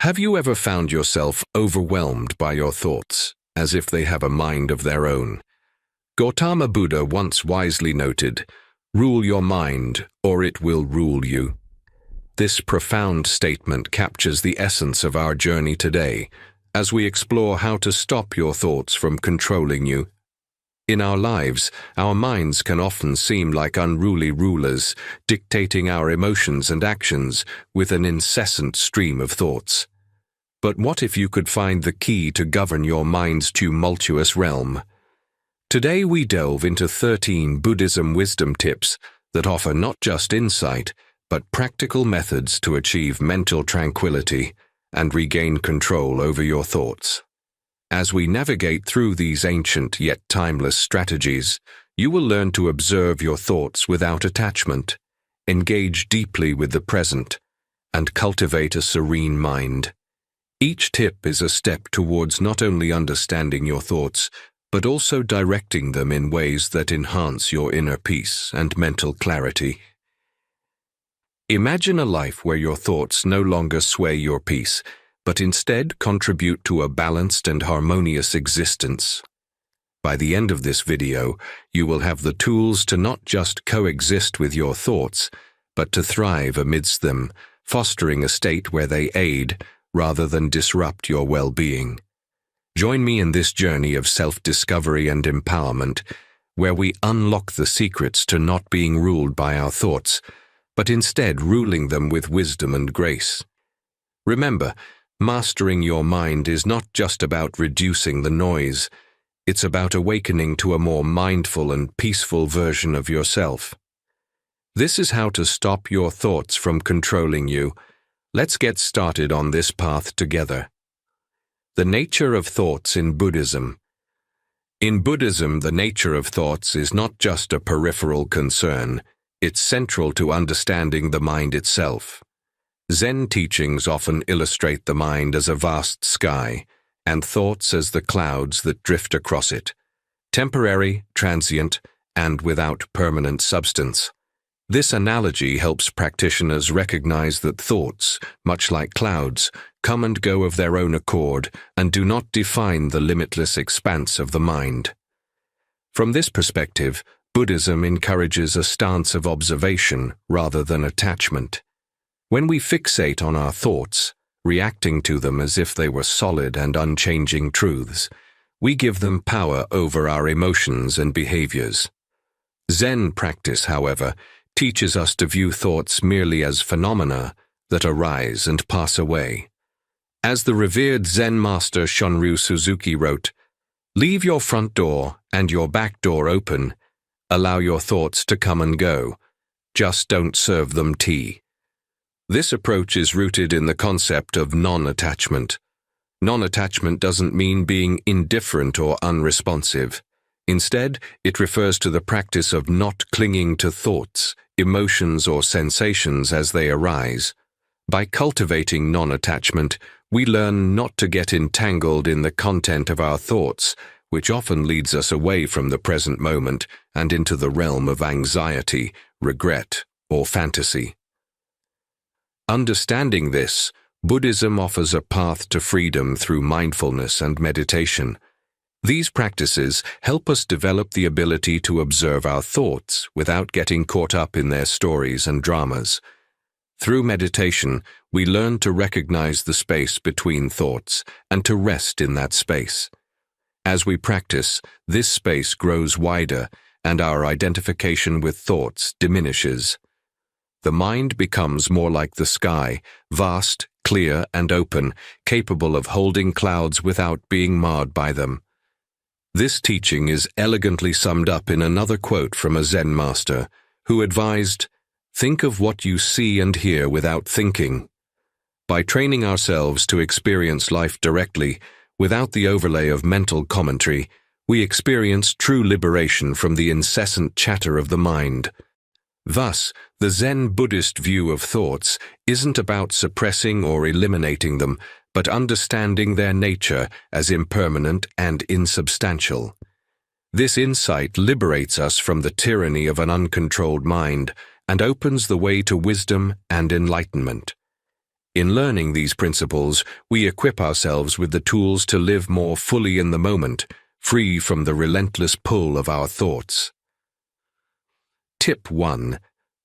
Have you ever found yourself overwhelmed by your thoughts, as if they have a mind of their own? Gautama Buddha once wisely noted, "Rule your mind, or it will rule you." This profound statement captures the essence of our journey today, as we explore how to stop your thoughts from controlling you. In our lives, our minds can often seem like unruly rulers, dictating our emotions and actions with an incessant stream of thoughts. But what if you could find the key to govern your mind's tumultuous realm? Today we delve into 13 Buddhism wisdom tips that offer not just insight, but practical methods to achieve mental tranquility and regain control over your thoughts. As we navigate through these ancient yet timeless strategies, you will learn to observe your thoughts without attachment, engage deeply with the present, and cultivate a serene mind. Each tip is a step towards not only understanding your thoughts, but also directing them in ways that enhance your inner peace and mental clarity. Imagine a life where your thoughts no longer sway your peace, but instead contribute to a balanced and harmonious existence. By the end of this video, you will have the tools to not just coexist with your thoughts, but to thrive amidst them, fostering a state where they aid rather than disrupt your well-being. Join me in this journey of self-discovery and empowerment, where we unlock the secrets to not being ruled by our thoughts, but instead ruling them with wisdom and grace. Remember, mastering your mind is not just about reducing the noise, it's about awakening to a more mindful and peaceful version of yourself. This is how to stop your thoughts from controlling you. Let's get started on this path together. The nature of thoughts in Buddhism. In Buddhism, the nature of thoughts is not just a peripheral concern, it's central to understanding the mind itself. Zen teachings often illustrate the mind as a vast sky, and thoughts as the clouds that drift across it, temporary, transient, and without permanent substance. This analogy helps practitioners recognize that thoughts, much like clouds, come and go of their own accord and do not define the limitless expanse of the mind. From this perspective, Buddhism encourages a stance of observation rather than attachment. When we fixate on our thoughts, reacting to them as if they were solid and unchanging truths, we give them power over our emotions and behaviors. Zen practice, however, teaches us to view thoughts merely as phenomena that arise and pass away. As the revered Zen master Shunryu Suzuki wrote, "Leave your front door and your back door open. Allow your thoughts to come and go. Just don't serve them tea." This approach is rooted in the concept of non-attachment. Non-attachment doesn't mean being indifferent or unresponsive. Instead, it refers to the practice of not clinging to thoughts, emotions, or sensations as they arise. By cultivating non-attachment, we learn not to get entangled in the content of our thoughts, which often leads us away from the present moment and into the realm of anxiety, regret, or fantasy. Understanding this, Buddhism offers a path to freedom through mindfulness and meditation. These practices help us develop the ability to observe our thoughts without getting caught up in their stories and dramas. Through meditation, we learn to recognize the space between thoughts and to rest in that space. As we practice, this space grows wider and our identification with thoughts diminishes. The mind becomes more like the sky, vast, clear, and open, capable of holding clouds without being marred by them. This teaching is elegantly summed up in another quote from a Zen master, who advised, "Think of what you see and hear without thinking." By training ourselves to experience life directly, without the overlay of mental commentary, we experience true liberation from the incessant chatter of the mind. Thus, the Zen Buddhist view of thoughts isn't about suppressing or eliminating them, but understanding their nature as impermanent and insubstantial. This insight liberates us from the tyranny of an uncontrolled mind and opens the way to wisdom and enlightenment. In learning these principles, we equip ourselves with the tools to live more fully in the moment, free from the relentless pull of our thoughts. Tip 1.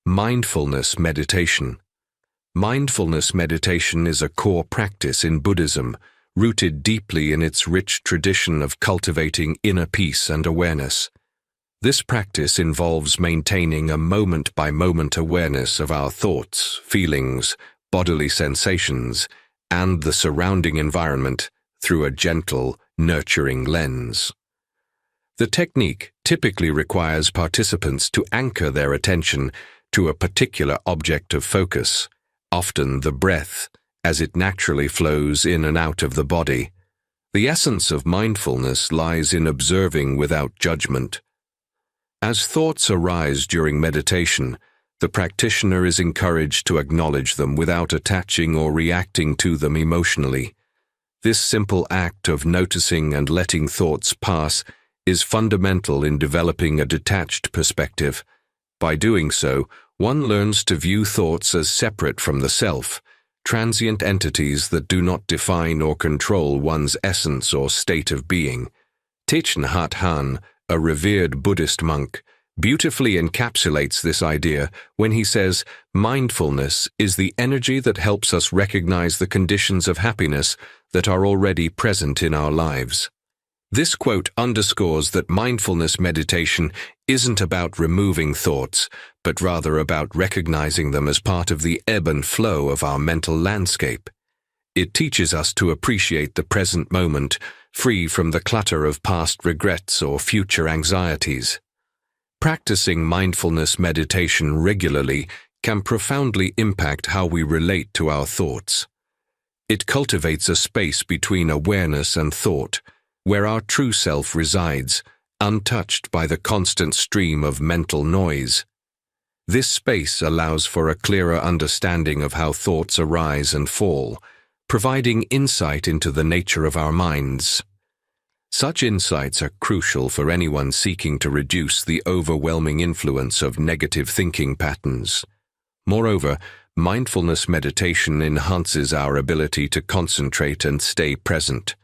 Mindfulness Meditation. Mindfulness meditation is a core practice in Buddhism, rooted deeply in its rich tradition of cultivating inner peace and awareness. This practice involves maintaining a moment-by-moment awareness of our thoughts, feelings, bodily sensations, and the surrounding environment through a gentle, nurturing lens. The technique typically requires participants to anchor their attention to a particular object of focus, often the breath, as it naturally flows in and out of the body. The essence of mindfulness lies in observing without judgment. As thoughts arise during meditation, the practitioner is encouraged to acknowledge them without attaching or reacting to them emotionally. This simple act of noticing and letting thoughts pass is fundamental in developing a detached perspective. By doing so, one learns to view thoughts as separate from the self, transient entities that do not define or control one's essence or state of being. Thich Nhat Hanh, a revered Buddhist monk, beautifully encapsulates this idea when he says, "Mindfulness is the energy that helps us recognize the conditions of happiness that are already present in our lives." This quote underscores that mindfulness meditation isn't about removing thoughts, but rather about recognizing them as part of the ebb and flow of our mental landscape. It teaches us to appreciate the present moment, free from the clutter of past regrets or future anxieties. Practicing mindfulness meditation regularly can profoundly impact how we relate to our thoughts. It cultivates a space between awareness and thought, where our true self resides, untouched by the constant stream of mental noise. This space allows for a clearer understanding of how thoughts arise and fall, providing insight into the nature of our minds. Such insights are crucial for anyone seeking to reduce the overwhelming influence of negative thinking patterns. Moreover, mindfulness meditation enhances our ability to concentrate and stay present.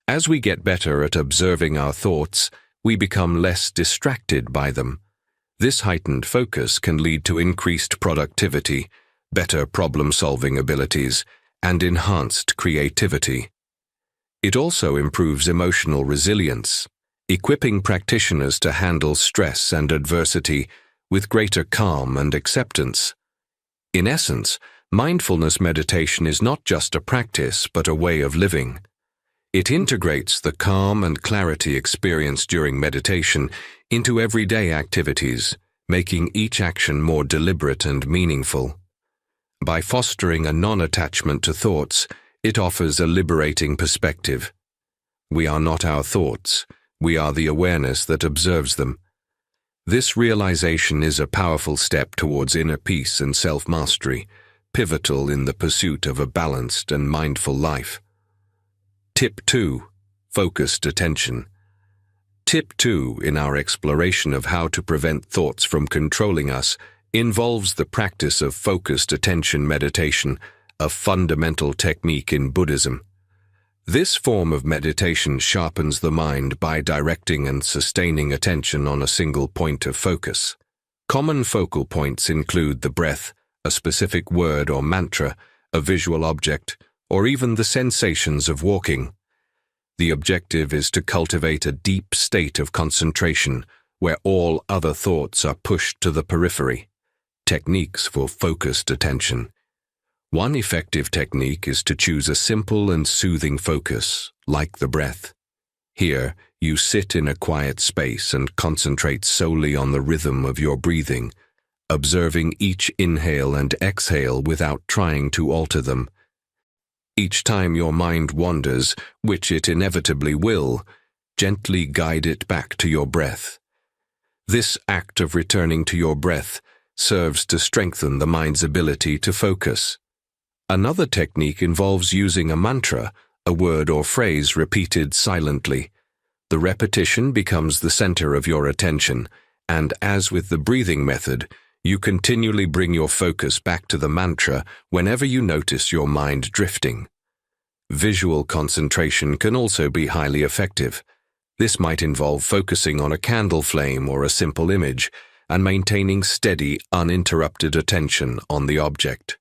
As we get better at observing our thoughts, we become less distracted by them. This heightened focus can lead to increased productivity, better problem-solving abilities, and enhanced creativity. It also improves emotional resilience, equipping practitioners to handle stress and adversity with greater calm and acceptance. In essence, mindfulness meditation is not just a practice but a way of living. It integrates the calm and clarity experienced during meditation into everyday activities, making each action more deliberate and meaningful. By fostering a non-attachment to thoughts, it offers a liberating perspective. We are not our thoughts, we are the awareness that observes them. This realization is a powerful step towards inner peace and self-mastery, pivotal in the pursuit of a balanced and mindful life. Tip 2. Focused attention. Tip 2 in our exploration of how to prevent thoughts from controlling us involves the practice of focused attention meditation, a fundamental technique in Buddhism. This form of meditation sharpens the mind by directing and sustaining attention on a single point of focus. Common focal points include the breath, a specific word or mantra, a visual object, or even the sensations of walking. The objective is to cultivate a deep state of concentration where all other thoughts are pushed to the periphery. Techniques for focused attention. One effective technique is to choose a simple and soothing focus, like the breath. Here, you sit in a quiet space and concentrate solely on the rhythm of your breathing, observing each inhale and exhale without trying to alter them. Each time your mind wanders, which it inevitably will, gently guide it back to your breath. This act of returning to your breath serves to strengthen the mind's ability to focus. Another technique involves using a mantra, a word or phrase repeated silently. The repetition becomes the center of your attention, and as with the breathing method, You continually bring your focus back to the mantra whenever you notice your mind drifting. Visual concentration can also be highly effective. This might involve focusing on a candle flame or a simple image and maintaining steady, uninterrupted attention on the object.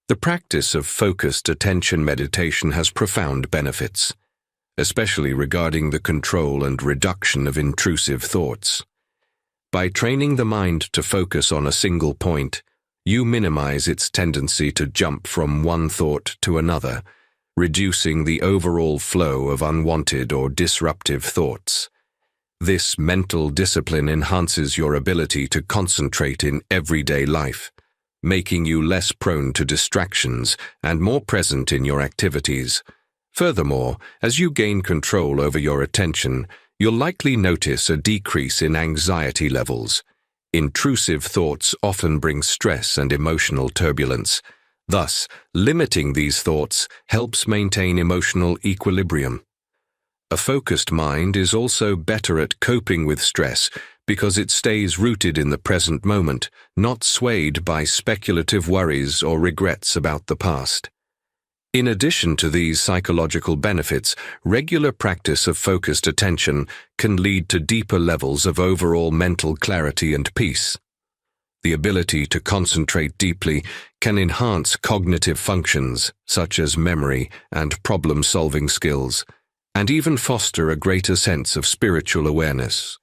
The practice of focused attention meditation has profound benefits, especially regarding the control and reduction of intrusive thoughts. By training the mind to focus on a single point, you minimize its tendency to jump from one thought to another, reducing the overall flow of unwanted or disruptive thoughts. This mental discipline enhances your ability to concentrate in everyday life, making you less prone to distractions and more present in your activities. Furthermore, as you gain control over your attention, you'll likely notice a decrease in anxiety levels. Intrusive thoughts often bring stress and emotional turbulence. Thus, limiting these thoughts helps maintain emotional equilibrium. A focused mind is also better at coping with stress because it stays rooted in the present moment, not swayed by speculative worries or regrets about the past. In addition to these psychological benefits, regular practice of focused attention can lead to deeper levels of overall mental clarity and peace. The ability to concentrate deeply can enhance cognitive functions such as memory and problem-solving skills, and even foster a greater sense of spiritual awareness.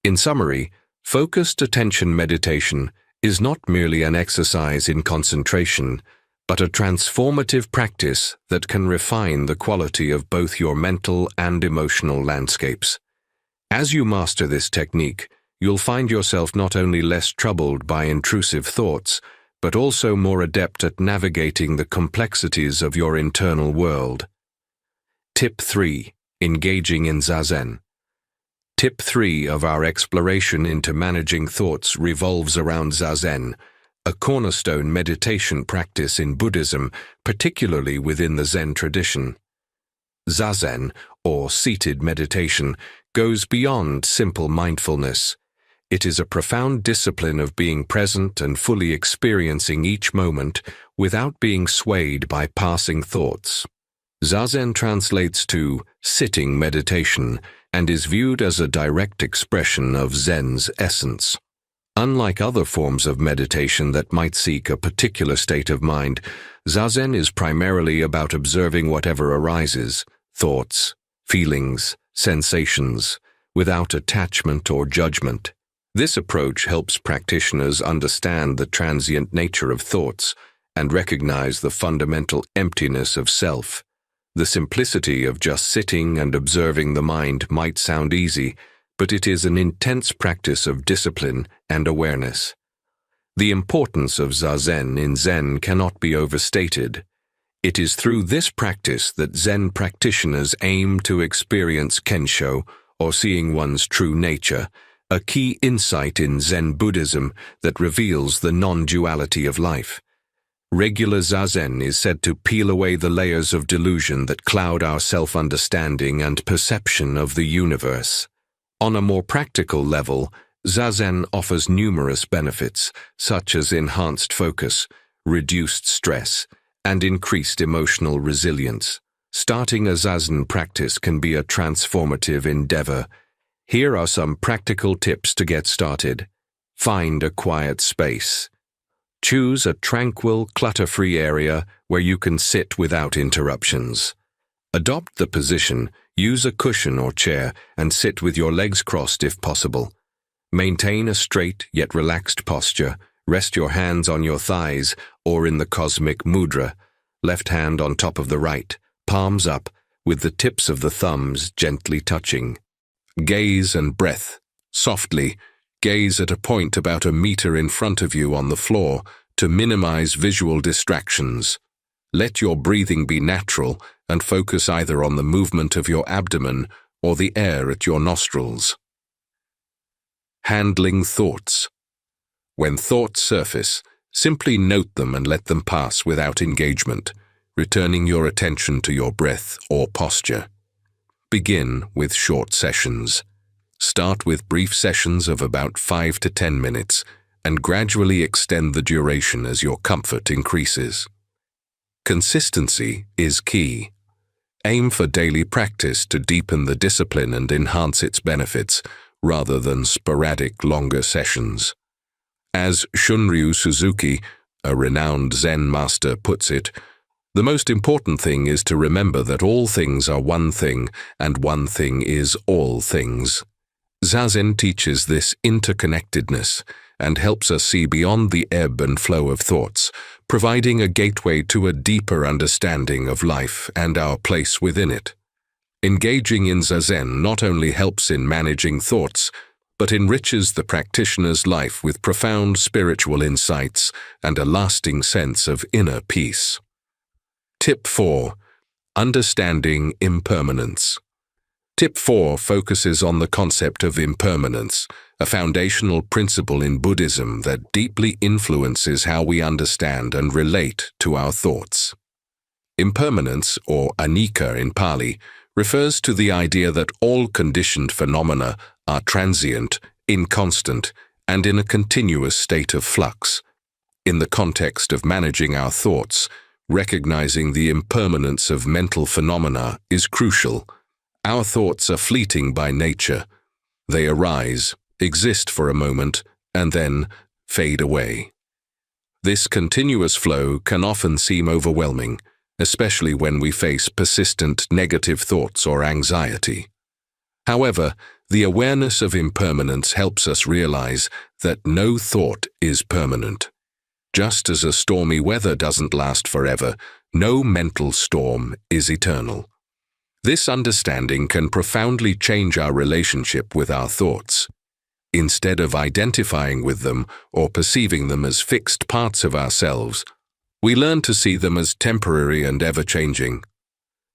In summary, focused attention meditation is not merely an exercise in concentration, but a transformative practice that can refine the quality of both your mental and emotional landscapes. As you master this technique, you'll find yourself not only less troubled by intrusive thoughts, but also more adept at navigating the complexities of your internal world. Tip 3. Engaging in Zazen. Tip 3 of our exploration into managing thoughts revolves around Zazen, a cornerstone meditation practice in Buddhism, particularly within the Zen tradition. Zazen, or seated meditation, goes beyond simple mindfulness. It is a profound discipline of being present and fully experiencing each moment without being swayed by passing thoughts. Zazen translates to sitting meditation and is viewed as a direct expression of Zen's essence. Unlike other forms of meditation that might seek a particular state of mind, Zazen is primarily about observing whatever arises, thoughts, feelings, sensations, without attachment or judgment. This approach helps practitioners understand the transient nature of thoughts and recognize the fundamental emptiness of self. The simplicity of just sitting and observing the mind might sound easy, but it is an intense practice of discipline and awareness. The importance of Zazen in Zen cannot be overstated. It is through this practice that Zen practitioners aim to experience Kensho, or seeing one's true nature, a key insight in Zen Buddhism that reveals the non-duality of life. Regular Zazen is said to peel away the layers of delusion that cloud our self-understanding and perception of the universe. On a more practical level, Zazen offers numerous benefits, such as enhanced focus, reduced stress, and increased emotional resilience. Starting a Zazen practice can be a transformative endeavor. Here are some practical tips to get started. Find a quiet space. Choose a tranquil, clutter-free area where you can sit without interruptions. Adopt the position, use a cushion or chair, and sit with your legs crossed if possible. Maintain a straight yet relaxed posture. Rest your hands on your thighs or in the cosmic mudra, left hand on top of the right, palms up, with the tips of the thumbs gently touching. Gaze and breath. Softly, gaze at a point about 1 meter in front of you on the floor to minimize visual distractions. Let your breathing be natural and focus either on the movement of your abdomen or the air at your nostrils. Handling thoughts. When thoughts surface, simply note them and let them pass without engagement, returning your attention to your breath or posture. Begin with short sessions. Start with brief sessions of about 5 to 10 minutes, and gradually extend the duration as your comfort increases. Consistency is key. Aim for daily practice to deepen the discipline and enhance its benefits, rather than sporadic longer sessions. As Shunryu Suzuki, a renowned Zen master, puts it, the most important thing is to remember that all things are one thing, and one thing is all things. Zazen teaches this interconnectedness and helps us see beyond the ebb and flow of thoughts, providing a gateway to a deeper understanding of life and our place within it. Engaging in Zazen not only helps in managing thoughts, but enriches the practitioner's life with profound spiritual insights and a lasting sense of inner peace. Tip 4. Understanding impermanence. Tip 4 focuses on the concept of impermanence, a foundational principle in Buddhism that deeply influences how we understand and relate to our thoughts. Impermanence, or anicca in Pali, refers to the idea that all conditioned phenomena are transient, inconstant, and in a continuous state of flux. In the context of managing our thoughts, recognizing the impermanence of mental phenomena is crucial. Our thoughts are fleeting by nature. They arise, exist for a moment, and then fade away. This continuous flow can often seem overwhelming, especially when we face persistent negative thoughts or anxiety. However, the awareness of impermanence helps us realize that no thought is permanent. Just as a stormy weather doesn't last forever, no mental storm is eternal. This understanding can profoundly change our relationship with our thoughts. Instead of identifying with them or perceiving them as fixed parts of ourselves, we learn to see them as temporary and ever-changing.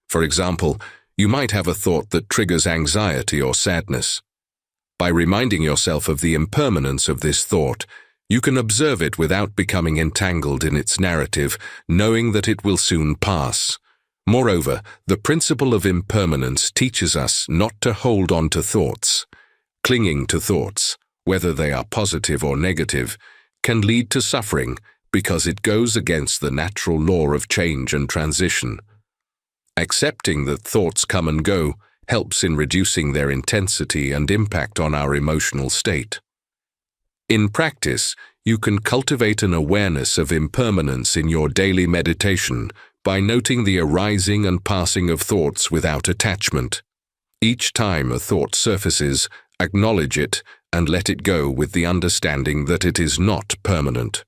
For example, you might have a thought that triggers anxiety or sadness. By reminding yourself of the impermanence of this thought, you can observe it without becoming entangled in its narrative, knowing that it will soon pass. Moreover, the principle of impermanence teaches us not to hold on to thoughts. Clinging to thoughts, whether they are positive or negative, can lead to suffering because it goes against the natural law of change and transition. Accepting that thoughts come and go helps in reducing their intensity and impact on our emotional state. In practice, you can cultivate an awareness of impermanence in your daily meditation by noting the arising and passing of thoughts without attachment. Each time a thought surfaces, acknowledge it and let it go with the understanding that it is not permanent.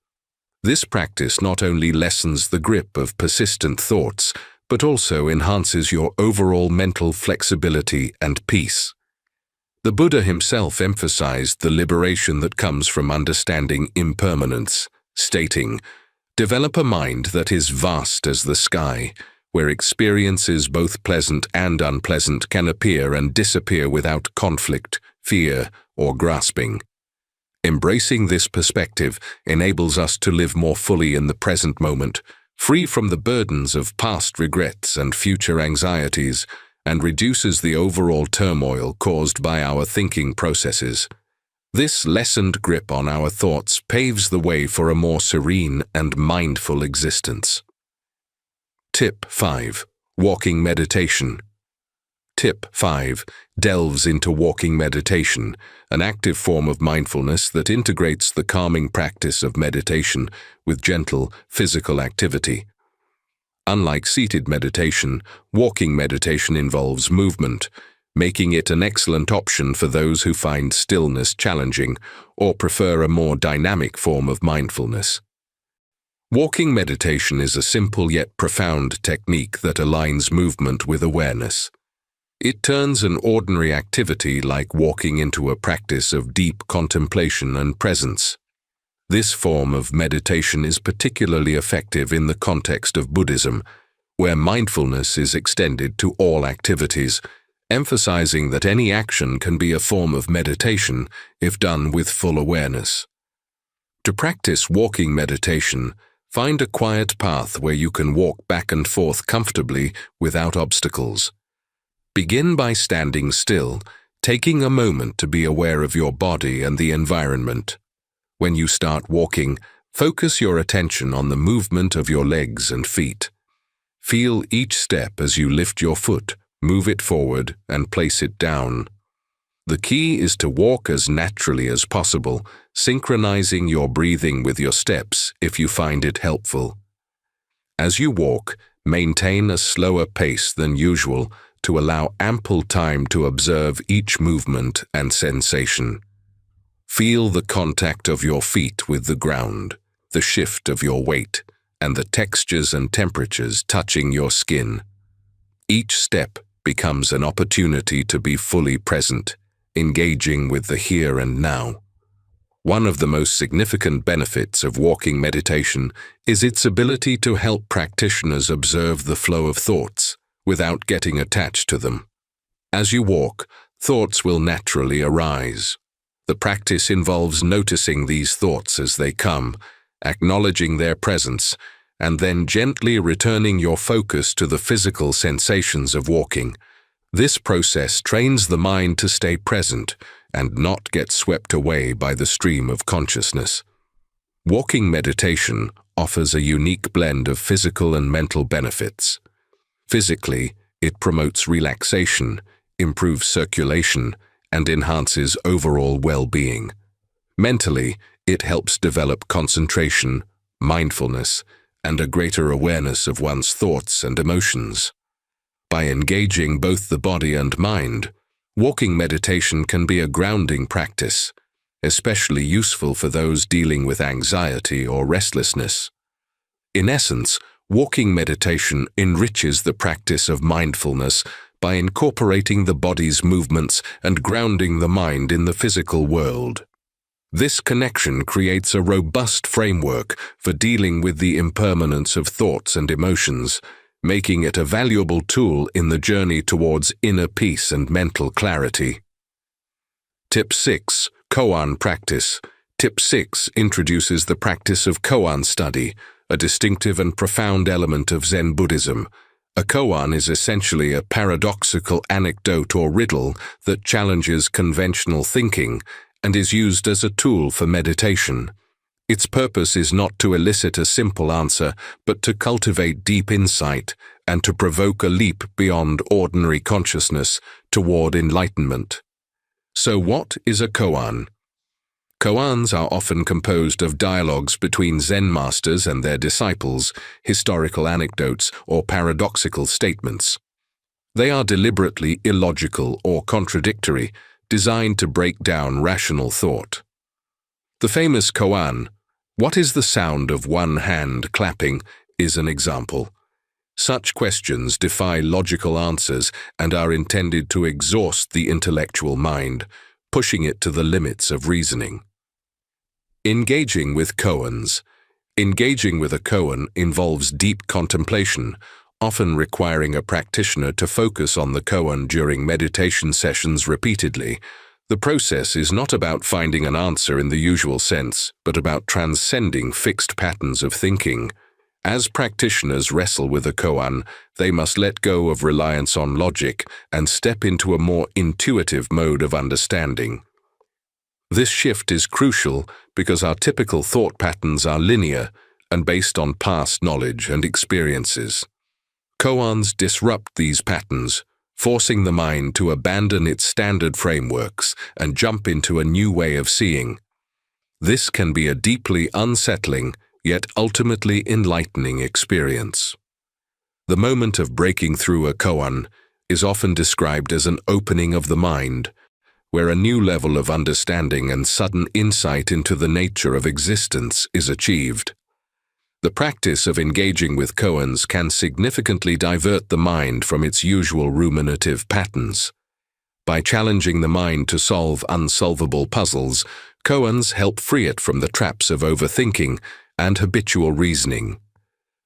This practice not only lessens the grip of persistent thoughts, but also enhances your overall mental flexibility and peace. The Buddha himself emphasized the liberation that comes from understanding impermanence, stating, "Develop a mind that is vast as the sky, where experiences both pleasant and unpleasant can appear and disappear without conflict, fear, or grasping." Embracing this perspective enables us to live more fully in the present moment, free from the burdens of past regrets and future anxieties, and reduces the overall turmoil caused by our thinking processes. This lessened grip on our thoughts paves the way for a more serene and mindful existence. Tip 5. Walking meditation. Tip 5 delves into walking meditation, an active form of mindfulness that integrates the calming practice of meditation with gentle physical activity. Unlike seated meditation, walking meditation involves movement, making it an excellent option for those who find stillness challenging or prefer a more dynamic form of mindfulness. Walking meditation is a simple yet profound technique that aligns movement with awareness. It turns an ordinary activity like walking into a practice of deep contemplation and presence. This form of meditation is particularly effective in the context of Buddhism, where mindfulness is extended to all activities, emphasizing that any action can be a form of meditation if done with full awareness. To practice walking meditation, find a quiet path where you can walk back and forth comfortably without obstacles. Begin by standing still, taking a moment to be aware of your body and the environment. When you start walking, focus your attention on the movement of your legs and feet. Feel each step as you lift your foot, move it forward, and place it down. The key is to walk as naturally as possible, synchronizing your breathing with your steps if you find it helpful. As you walk, maintain a slower pace than usual to allow ample time to observe each movement and sensation. Feel the contact of your feet with the ground, the shift of your weight, and the textures and temperatures touching your skin. Each step becomes an opportunity to be fully present, engaging with the here and now. One of the most significant benefits of walking meditation is its ability to help practitioners observe the flow of thoughts without getting attached to them. As you walk, thoughts will naturally arise. The practice involves noticing these thoughts as they come, acknowledging their presence, and then gently returning your focus to the physical sensations of walking. This process trains the mind to stay present and not get swept away by the stream of consciousness. Walking meditation offers a unique blend of physical and mental benefits. Physically, it promotes relaxation, improves circulation, and enhances overall well-being. Mentally, it helps develop concentration, mindfulness, and a greater awareness of one's thoughts and emotions. By engaging both the body and mind, walking meditation can be a grounding practice, especially useful for those dealing with anxiety or restlessness. In essence, walking meditation enriches the practice of mindfulness by incorporating the body's movements and grounding the mind in the physical world. This connection creates a robust framework for dealing with the impermanence of thoughts and emotions, making it a valuable tool in the journey towards inner peace and mental clarity. Tip 6. Coan Practice. Tip 6 introduces the practice of koan study, a distinctive and profound element of Zen Buddhism. A koan is essentially a paradoxical anecdote or riddle that challenges conventional thinking and is used as a tool for meditation. Its purpose is not to elicit a simple answer, but to cultivate deep insight and to provoke a leap beyond ordinary consciousness toward enlightenment. So what is a koan? Koans are often composed of dialogues between Zen masters and their disciples, historical anecdotes, or paradoxical statements. They are deliberately illogical or contradictory, designed to break down rational thought. The famous koan, "What is the sound of one hand clapping?" is an example. Such questions defy logical answers and are intended to exhaust the intellectual mind, pushing it to the limits of reasoning. Engaging with koans. Engaging with a koan involves deep contemplation, often requiring a practitioner to focus on the koan during meditation sessions repeatedly. The process is not about finding an answer in the usual sense, but about transcending fixed patterns of thinking. As practitioners wrestle with a koan, they must let go of reliance on logic and step into a more intuitive mode of understanding. This shift is crucial because our typical thought patterns are linear and based on past knowledge and experiences. Koans disrupt these patterns, forcing the mind to abandon its standard frameworks and jump into a new way of seeing. This can be a deeply unsettling, yet ultimately enlightening experience. The moment of breaking through a koan is often described as an opening of the mind, where a new level of understanding and sudden insight into the nature of existence is achieved. The practice of engaging with koans can significantly divert the mind from its usual ruminative patterns. By challenging the mind to solve unsolvable puzzles, koans help free it from the traps of overthinking and habitual reasoning.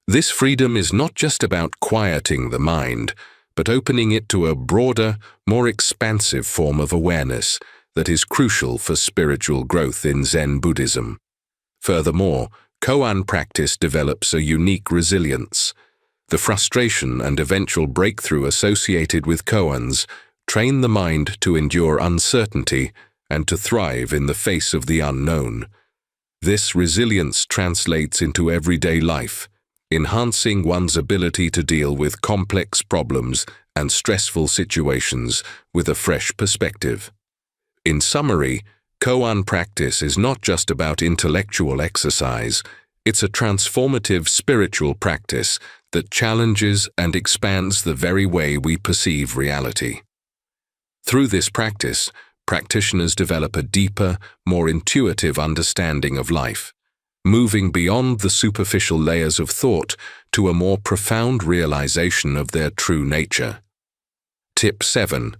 This freedom is not just about quieting the mind, but opening it to a broader, more expansive form of awareness that is crucial for spiritual growth in Zen Buddhism. Furthermore, koan practice develops a unique resilience. The frustration and eventual breakthrough associated with koans train the mind to endure uncertainty and to thrive in the face of the unknown. This resilience translates into everyday life, enhancing one's ability to deal with complex problems and stressful situations with a fresh perspective. In summary, Coan Practice is not just about intellectual exercise, it's a transformative spiritual practice that challenges and expands the very way we perceive reality. Through this practice, practitioners develop a deeper, more intuitive understanding of life, moving beyond the superficial layers of thought to a more profound realization of their true nature. Tip 7.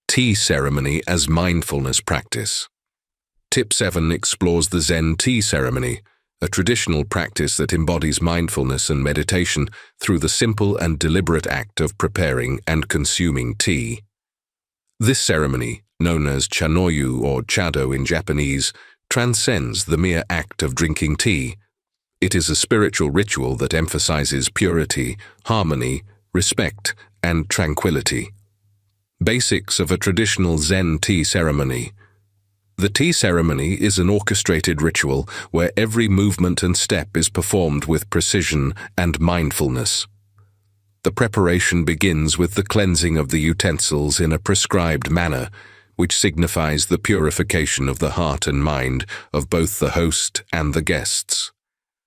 Tea ceremony as mindfulness practice. Tip 7 explores the Zen tea ceremony, a traditional practice that embodies mindfulness and meditation through the simple and deliberate act of preparing and consuming tea. This ceremony, known as chanoyu or chado in Japanese, transcends the mere act of drinking tea. It is a spiritual ritual that emphasizes purity, harmony, respect, and tranquility. Basics of a traditional Zen tea ceremony. The tea ceremony is an orchestrated ritual where every movement and step is performed with precision and mindfulness. The preparation begins with the cleansing of the utensils in a prescribed manner, which signifies the purification of the heart and mind of both the host and the guests.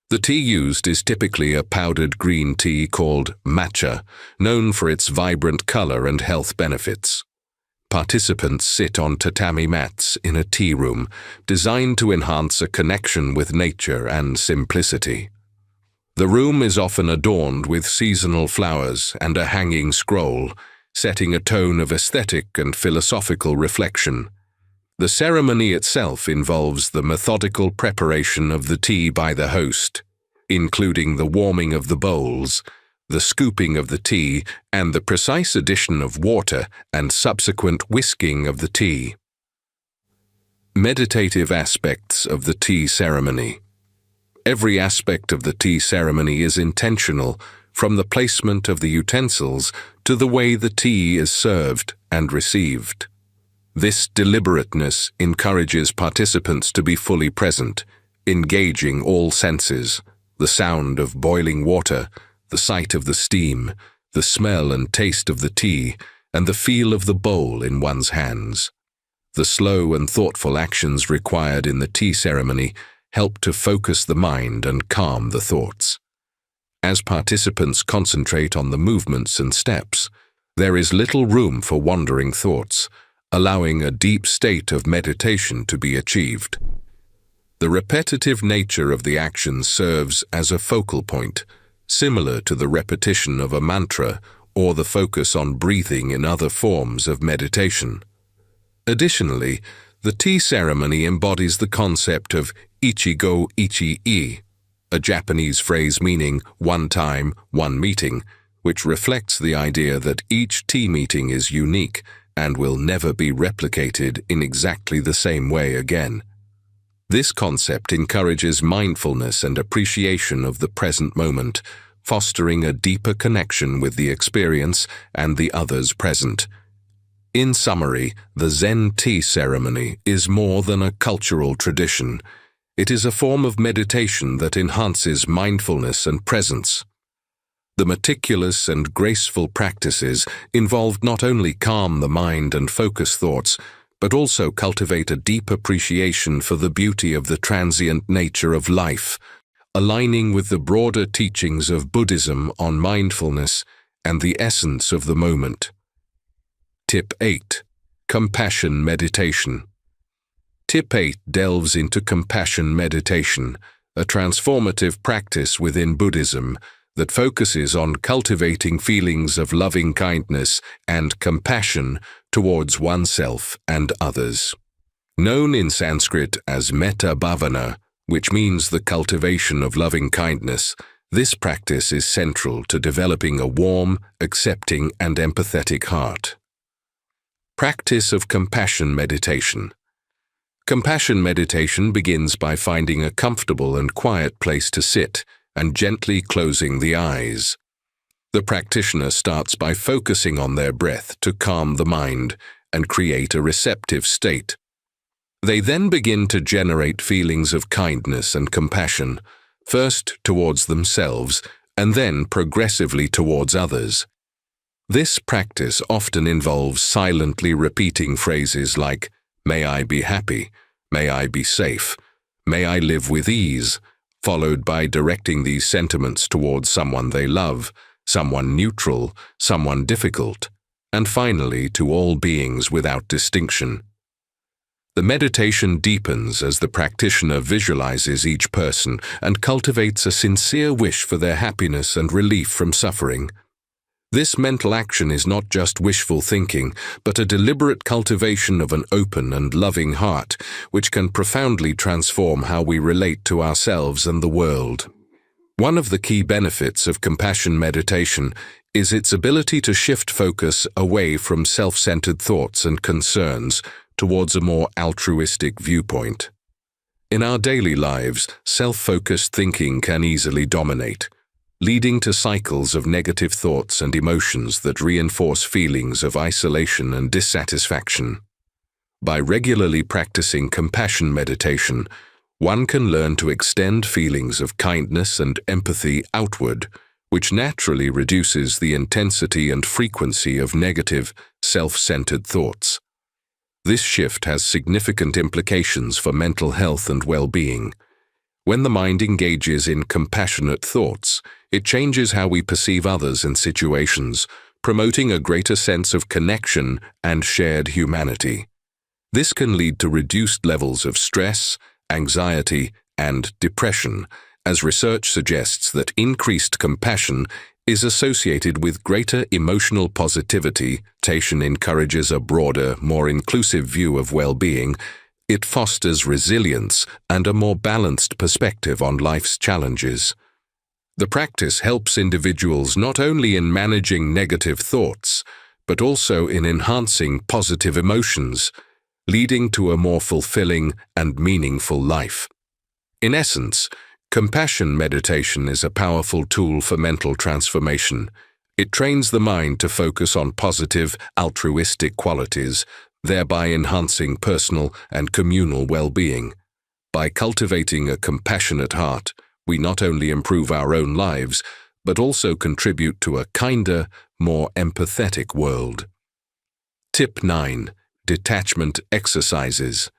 The tea used is typically a powdered green tea called matcha, known for its vibrant color and health benefits. Participants sit on tatami mats in a tea room, designed to enhance a connection with nature and simplicity. The room is often adorned with seasonal flowers and a hanging scroll, setting a tone of aesthetic and philosophical reflection. The ceremony itself involves the methodical preparation of the tea by the host, including the warming of the bowls, the scooping of the tea, and the precise addition of water and subsequent whisking of the tea. Meditative aspects of the tea ceremony. Every aspect of the tea ceremony is intentional, from the placement of the utensils to the way the tea is served and received. This deliberateness encourages participants to be fully present, engaging all senses, the sound of boiling water, the sight of the steam, the smell and taste of the tea, and the feel of the bowl in one's hands. The slow and thoughtful actions required in the tea ceremony help to focus the mind and calm the thoughts. As participants concentrate on the movements and steps, there is little room for wandering thoughts, allowing a deep state of meditation to be achieved. The repetitive nature of the action serves as a focal point, similar to the repetition of a mantra or the focus on breathing in other forms of meditation. Additionally, the tea ceremony embodies the concept of ichigo ichi-e, a Japanese phrase meaning one time, one meeting, which reflects the idea that each tea meeting is unique and will never be replicated in exactly the same way again. This concept encourages mindfulness and appreciation of the present moment, fostering a deeper connection with the experience and the others present. In summary, the Zen tea ceremony is more than a cultural tradition. It is a form of meditation that enhances mindfulness and presence. The meticulous and graceful practices involved not only calm the mind and focus thoughts, but also cultivate a deep appreciation for the beauty of the transient nature of life, aligning with the broader teachings of Buddhism on mindfulness and the essence of the moment. Tip 8. Compassion Meditation. Tip 8 delves into compassion meditation, a transformative practice within Buddhism that focuses on cultivating feelings of loving kindness and compassion towards oneself and others. Known in Sanskrit as metta bhavana, which means the cultivation of loving kindness, this practice is central to developing a warm, accepting, and empathetic heart. Practice of compassion meditation. Compassion meditation begins by finding a comfortable and quiet place to sit and gently closing the eyes. The practitioner starts by focusing on their breath to calm the mind and create a receptive state. They then begin to generate feelings of kindness and compassion, first towards themselves and then progressively towards others. This practice often involves silently repeating phrases like, "May I be happy," "May I be safe," "May I live with ease," followed by directing these sentiments towards someone they love, someone neutral, someone difficult, and finally to all beings without distinction. The meditation deepens as the practitioner visualizes each person and cultivates a sincere wish for their happiness and relief from suffering. This mental action is not just wishful thinking, but a deliberate cultivation of an open and loving heart, which can profoundly transform how we relate to ourselves and the world. One of the key benefits of compassion meditation is its ability to shift focus away from self-centered thoughts and concerns towards a more altruistic viewpoint. In our daily lives, self-focused thinking can easily dominate, leading to cycles of negative thoughts and emotions that reinforce feelings of isolation and dissatisfaction. By regularly practicing compassion meditation, one can learn to extend feelings of kindness and empathy outward, which naturally reduces the intensity and frequency of negative, self-centered thoughts. This shift has significant implications for mental health and well-being. When the mind engages in compassionate thoughts, it changes how we perceive others and situations, promoting a greater sense of connection and shared humanity. This can lead to reduced levels of stress, anxiety, and depression, as research suggests that increased compassion is associated with greater emotional positivity. Meditation encourages a broader, more inclusive view of well-being. It fosters resilience and a more balanced perspective on life's challenges. The practice helps individuals not only in managing negative thoughts, but also in enhancing positive emotions, leading to a more fulfilling and meaningful life. In essence, compassion meditation is a powerful tool for mental transformation. It trains the mind to focus on positive, altruistic qualities, thereby enhancing personal and communal well-being. By cultivating a compassionate heart, we not only improve our own lives, but also contribute to a kinder, more empathetic world. Tip 9. Detachment exercises.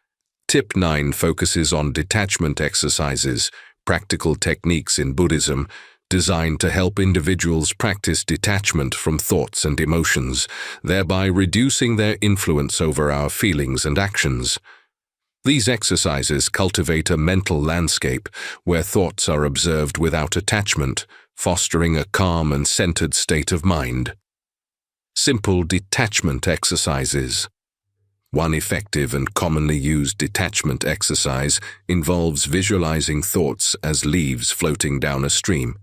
Tip 9 focuses on detachment exercises, practical techniques in Buddhism, designed to help individuals practice detachment from thoughts and emotions, thereby reducing their influence over our feelings and actions. These exercises cultivate a mental landscape where thoughts are observed without attachment, fostering a calm and centered state of mind. Simple detachment exercises. One effective and commonly used detachment exercise involves visualizing thoughts as leaves floating down a stream.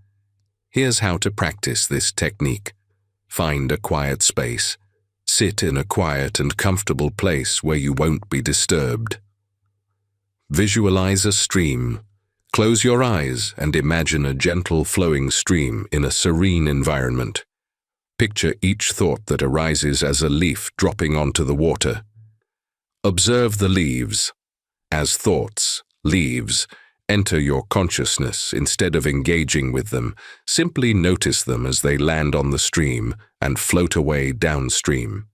Here's how to practice this technique. Find a quiet space. Sit in a quiet and comfortable place where you won't be disturbed. Visualize a stream. Close your eyes and imagine a gentle flowing stream in a serene environment. Picture each thought that arises as a leaf dropping onto the water. Observe the leaves. As thoughts, leaves, enter your consciousness instead of engaging with them, simply notice them as they land on the stream and float away downstream.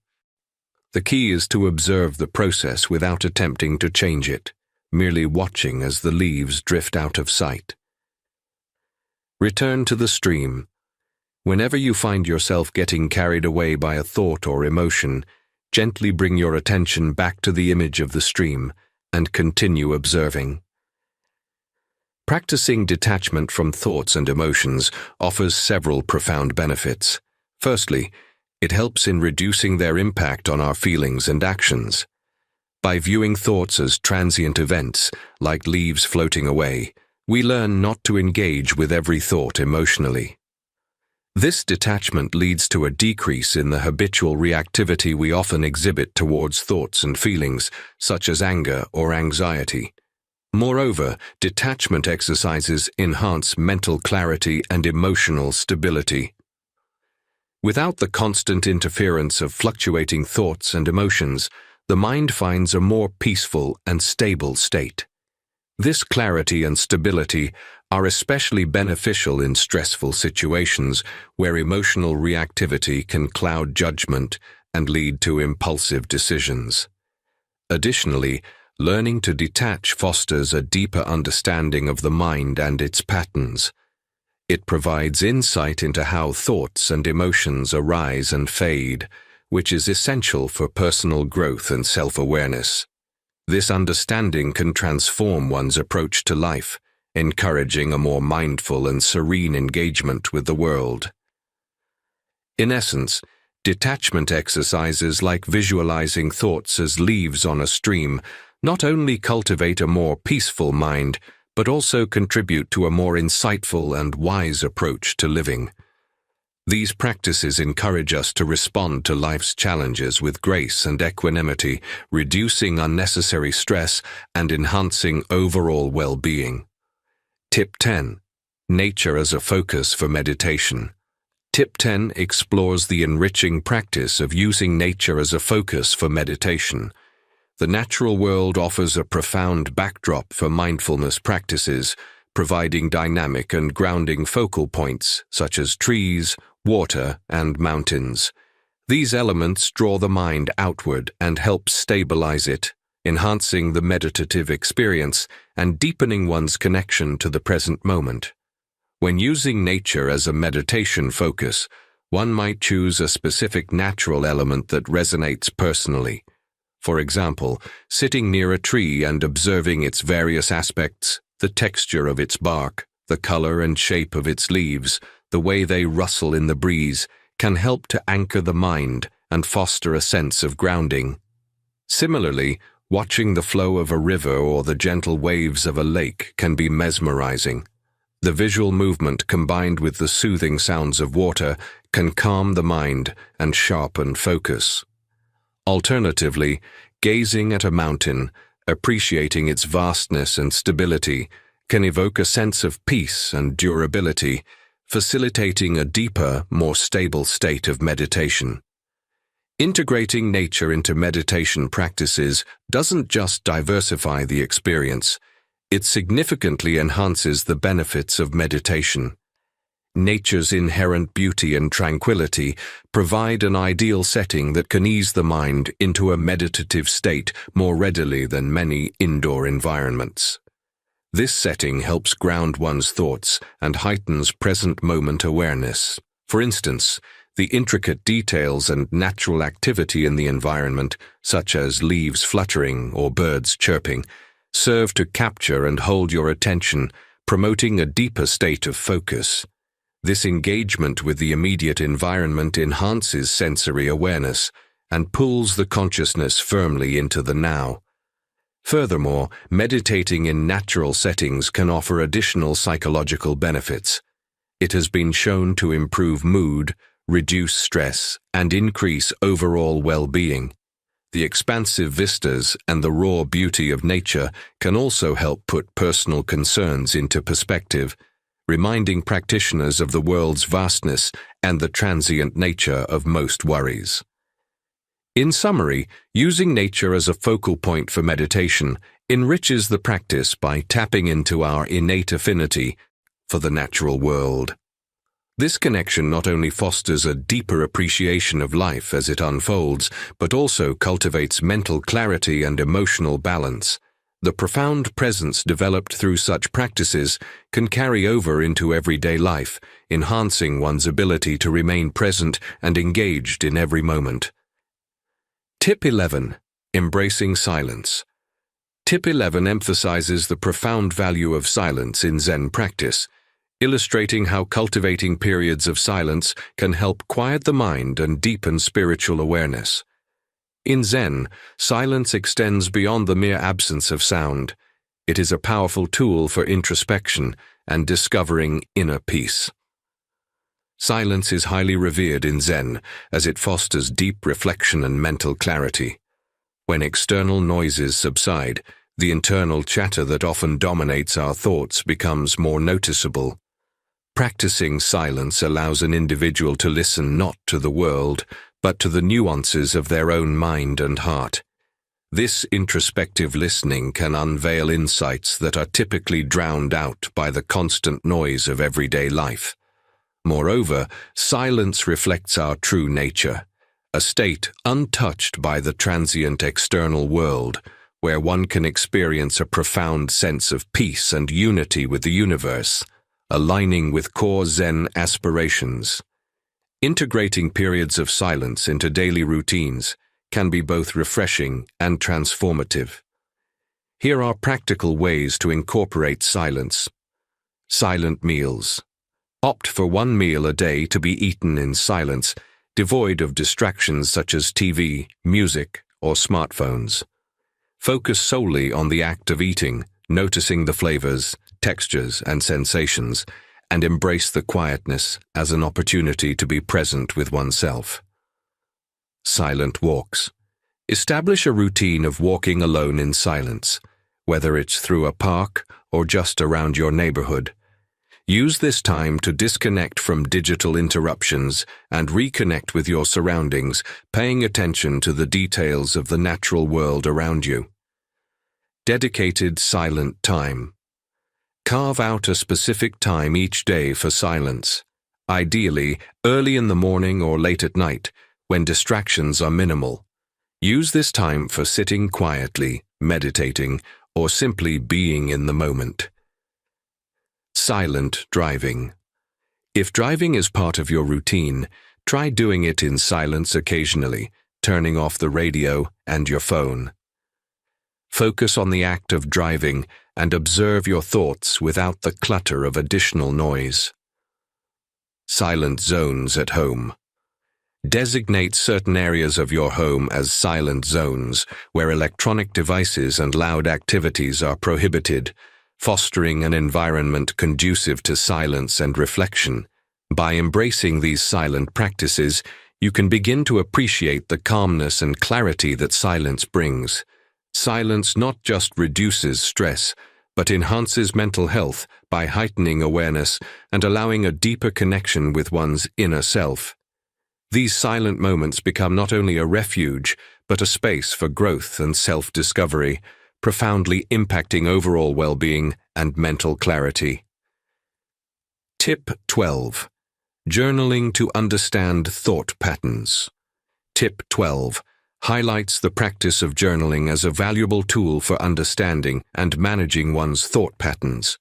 The key is to observe the process without attempting to change it, merely watching as the leaves drift out of sight. Return to the stream. Whenever you find yourself getting carried away by a thought or emotion, gently bring your attention back to the image of the stream and continue observing. Practicing detachment from thoughts and emotions offers several profound benefits. Firstly, it helps in reducing their impact on our feelings and actions. By viewing thoughts as transient events, like leaves floating away, we learn not to engage with every thought emotionally. This detachment leads to a decrease in the habitual reactivity we often exhibit towards thoughts and feelings, such as anger or anxiety. Moreover, detachment exercises enhance mental clarity and emotional stability. Without the constant interference of fluctuating thoughts and emotions, the mind finds a more peaceful and stable state. This clarity and stability are especially beneficial in stressful situations where emotional reactivity can cloud judgment and lead to impulsive decisions. Additionally, learning to detach fosters a deeper understanding of the mind and its patterns. It provides insight into how thoughts and emotions arise and fade, which is essential for personal growth and self-awareness. This understanding can transform one's approach to life, encouraging a more mindful and serene engagement with the world. In essence, detachment exercises like visualizing thoughts as leaves on a stream not only cultivate a more peaceful mind, but also contribute to a more insightful and wise approach to living. These practices encourage us to respond to life's challenges with grace and equanimity, reducing unnecessary stress and enhancing overall well-being. Tip 10. Nature as a focus for meditation. Tip 10 explores the enriching practice of using nature as a focus for meditation. The natural world offers a profound backdrop for mindfulness practices, providing dynamic and grounding focal points such as trees, water, and mountains. These elements draw the mind outward and help stabilize it, enhancing the meditative experience and deepening one's connection to the present moment. When using nature as a meditation focus, one might choose a specific natural element that resonates personally. For example, sitting near a tree and observing its various aspects, the texture of its bark, the color and shape of its leaves, the way they rustle in the breeze, can help to anchor the mind and foster a sense of grounding. Similarly, watching the flow of a river or the gentle waves of a lake can be mesmerizing. The visual movement combined with the soothing sounds of water can calm the mind and sharpen focus. Alternatively, gazing at a mountain, appreciating its vastness and stability, can evoke a sense of peace and durability, facilitating a deeper, more stable state of meditation. Integrating nature into meditation practices doesn't just diversify the experience, it significantly enhances the benefits of meditation. Nature's inherent beauty and tranquility provide an ideal setting that can ease the mind into a meditative state more readily than many indoor environments. This setting helps ground one's thoughts and heightens present moment awareness. For instance, the intricate details and natural activity in the environment, such as leaves fluttering or birds chirping, serve to capture and hold your attention, promoting a deeper state of focus. This engagement with the immediate environment enhances sensory awareness and pulls the consciousness firmly into the now. Furthermore, meditating in natural settings can offer additional psychological benefits. It has been shown to improve mood, reduce stress, and increase overall well-being. The expansive vistas and the raw beauty of nature can also help put personal concerns into perspective, reminding practitioners of the world's vastness and the transient nature of most worries. In summary, using nature as a focal point for meditation enriches the practice by tapping into our innate affinity for the natural world. This connection not only fosters a deeper appreciation of life as it unfolds, but also cultivates mental clarity and emotional balance. The profound presence developed through such practices can carry over into everyday life, enhancing one's ability to remain present and engaged in every moment. Tip 11. Embracing silence. Tip 11 emphasizes the profound value of silence in Zen practice, illustrating how cultivating periods of silence can help quiet the mind and deepen spiritual awareness. In Zen, silence extends beyond the mere absence of sound. It is a powerful tool for introspection and discovering inner peace. Silence is highly revered in Zen as it fosters deep reflection and mental clarity. When external noises subside, the internal chatter that often dominates our thoughts becomes more noticeable. Practicing silence allows an individual to listen not to the world, but to the nuances of their own mind and heart. This introspective listening can unveil insights that are typically drowned out by the constant noise of everyday life. Moreover, silence reflects our true nature, a state untouched by the transient external world, where one can experience a profound sense of peace and unity with the universe, aligning with core Zen aspirations. Integrating periods of silence into daily routines can be both refreshing and transformative. Here are practical ways to incorporate silence. Silent meals. Opt for one meal a day to be eaten in silence, devoid of distractions such as TV, music, or smartphones. Focus solely on the act of eating, noticing the flavors, textures, and sensations, and embrace the quietness as an opportunity to be present with oneself. Silent walks. Establish a routine of walking alone in silence, whether it's through a park or just around your neighborhood. Use this time to disconnect from digital interruptions and reconnect with your surroundings, paying attention to the details of the natural world around you. Dedicated silent time. Carve out a specific time each day for silence, ideally early in the morning or late at night, when distractions are minimal. Use this time for sitting quietly, meditating, or simply being in the moment. Silent driving. If driving is part of your routine, try doing it in silence occasionally, turning off the radio and your phone. Focus on the act of driving and observe your thoughts without the clutter of additional noise. Silent zones at home. Designate certain areas of your home as silent zones, where electronic devices and loud activities are prohibited, fostering an environment conducive to silence and reflection. By embracing these silent practices, you can begin to appreciate the calmness and clarity that silence brings. Silence not just reduces stress, but enhances mental health by heightening awareness and allowing a deeper connection with one's inner self. These silent moments become not only a refuge, but a space for growth and self-discovery, profoundly impacting overall well-being and mental clarity. Tip 12. Journaling to understand thought patterns. Tip 12 highlights the practice of journaling as a valuable tool for understanding and managing one's thought patterns.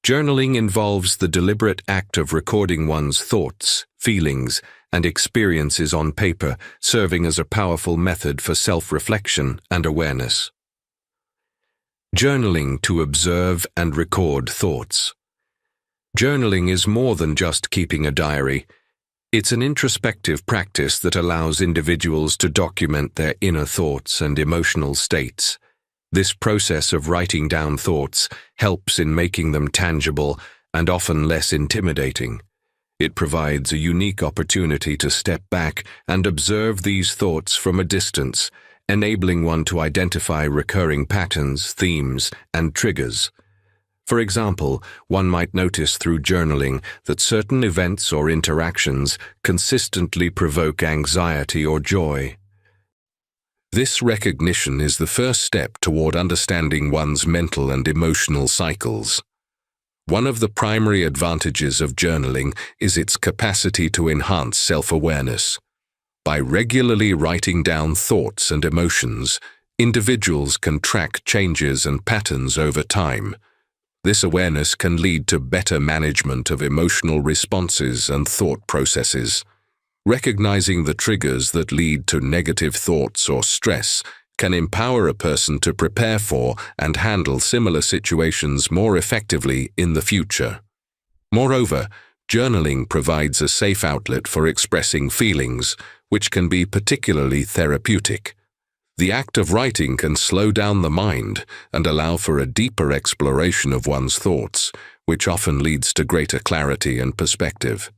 Journaling involves the deliberate act of recording one's thoughts, feelings, and experiences on paper, serving as a powerful method for self-reflection and awareness. Journaling to observe and record thoughts. Journaling is more than just keeping a diary. It's an introspective practice that allows individuals to document their inner thoughts and emotional states. This process of writing down thoughts helps in making them tangible and often less intimidating. It provides a unique opportunity to step back and observe these thoughts from a distance, enabling one to identify recurring patterns, themes, and triggers. For example, one might notice through journaling that certain events or interactions consistently provoke anxiety or joy. This recognition is the first step toward understanding one's mental and emotional cycles. One of the primary advantages of journaling is its capacity to enhance self-awareness. By regularly writing down thoughts and emotions, individuals can track changes and patterns over time. This awareness can lead to better management of emotional responses and thought processes. Recognizing the triggers that lead to negative thoughts or stress can empower a person to prepare for and handle similar situations more effectively in the future. Moreover, journaling provides a safe outlet for expressing feelings, which can be particularly therapeutic. The act of writing can slow down the mind and allow for a deeper exploration of one's thoughts, which often leads to greater clarity and perspective.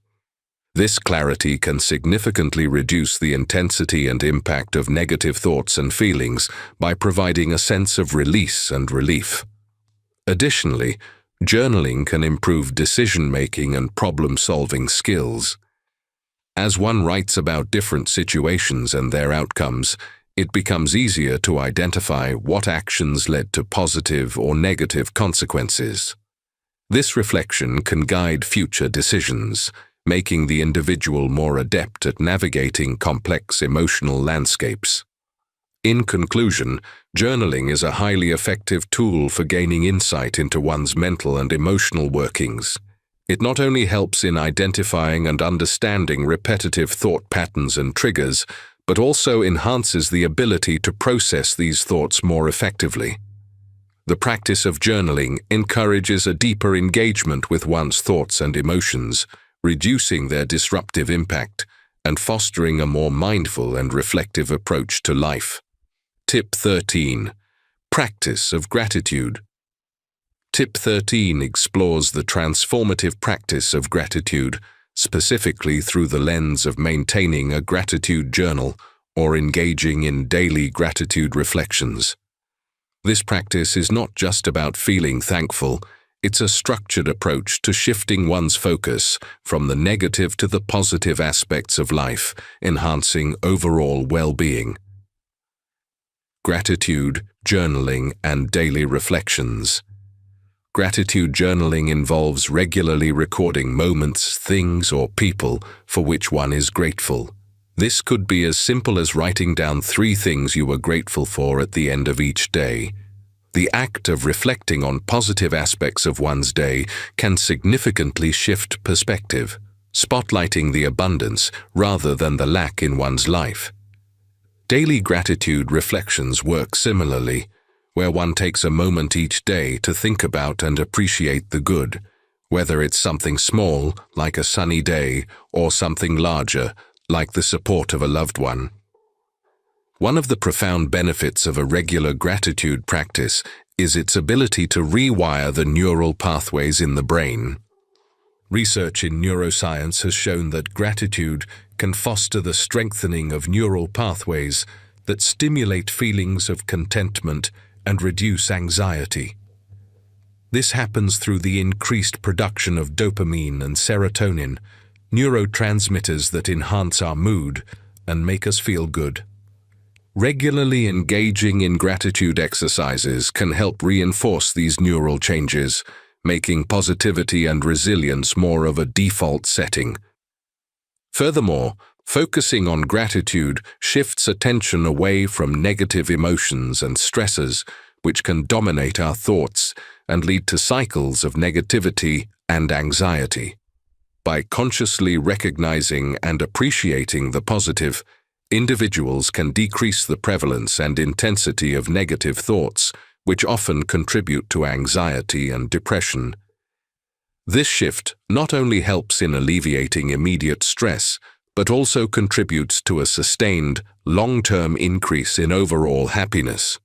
This clarity can significantly reduce the intensity and impact of negative thoughts and feelings by providing a sense of release and relief. Additionally, journaling can improve decision-making and problem-solving skills. As one writes about different situations and their outcomes, it becomes easier to identify what actions led to positive or negative consequences. This reflection can guide future decisions, making the individual more adept at navigating complex emotional landscapes. In conclusion, journaling is a highly effective tool for gaining insight into one's mental and emotional workings. It not only helps in identifying and understanding repetitive thought patterns and triggers, but also enhances the ability to process these thoughts more effectively. The practice of journaling encourages a deeper engagement with one's thoughts and emotions, reducing their disruptive impact and fostering a more mindful and reflective approach to life. Tip 13. Practice of gratitude. Tip 13 explores the transformative practice of gratitude, specifically through the lens of maintaining a gratitude journal or engaging in daily gratitude reflections. This practice is not just about feeling thankful, it's a structured approach to shifting one's focus from the negative to the positive aspects of life, enhancing overall well-being. Gratitude, journaling, and daily reflections. Gratitude journaling involves regularly recording moments, things, or people for which one is grateful. This could be as simple as writing down 3 things you were grateful for at the end of each day. The act of reflecting on positive aspects of one's day can significantly shift perspective, spotlighting the abundance rather than the lack in one's life. Daily gratitude reflections work similarly, where one takes a moment each day to think about and appreciate the good, whether it's something small, like a sunny day, or something larger, like the support of a loved one. One of the profound benefits of a regular gratitude practice is its ability to rewire the neural pathways in the brain. Research in neuroscience has shown that gratitude can foster the strengthening of neural pathways that stimulate feelings of contentment and reduce anxiety. This happens through the increased production of dopamine and serotonin, neurotransmitters that enhance our mood and make us feel good. Regularly engaging in gratitude exercises can help reinforce these neural changes, making positivity and resilience more of a default setting. Furthermore, focusing on gratitude shifts attention away from negative emotions and stresses, which can dominate our thoughts and lead to cycles of negativity and anxiety. By consciously recognizing and appreciating the positive, individuals can decrease the prevalence and intensity of negative thoughts, which often contribute to anxiety and depression. This shift not only helps in alleviating immediate stress, but also contributes to a sustained, long-term increase in overall happiness.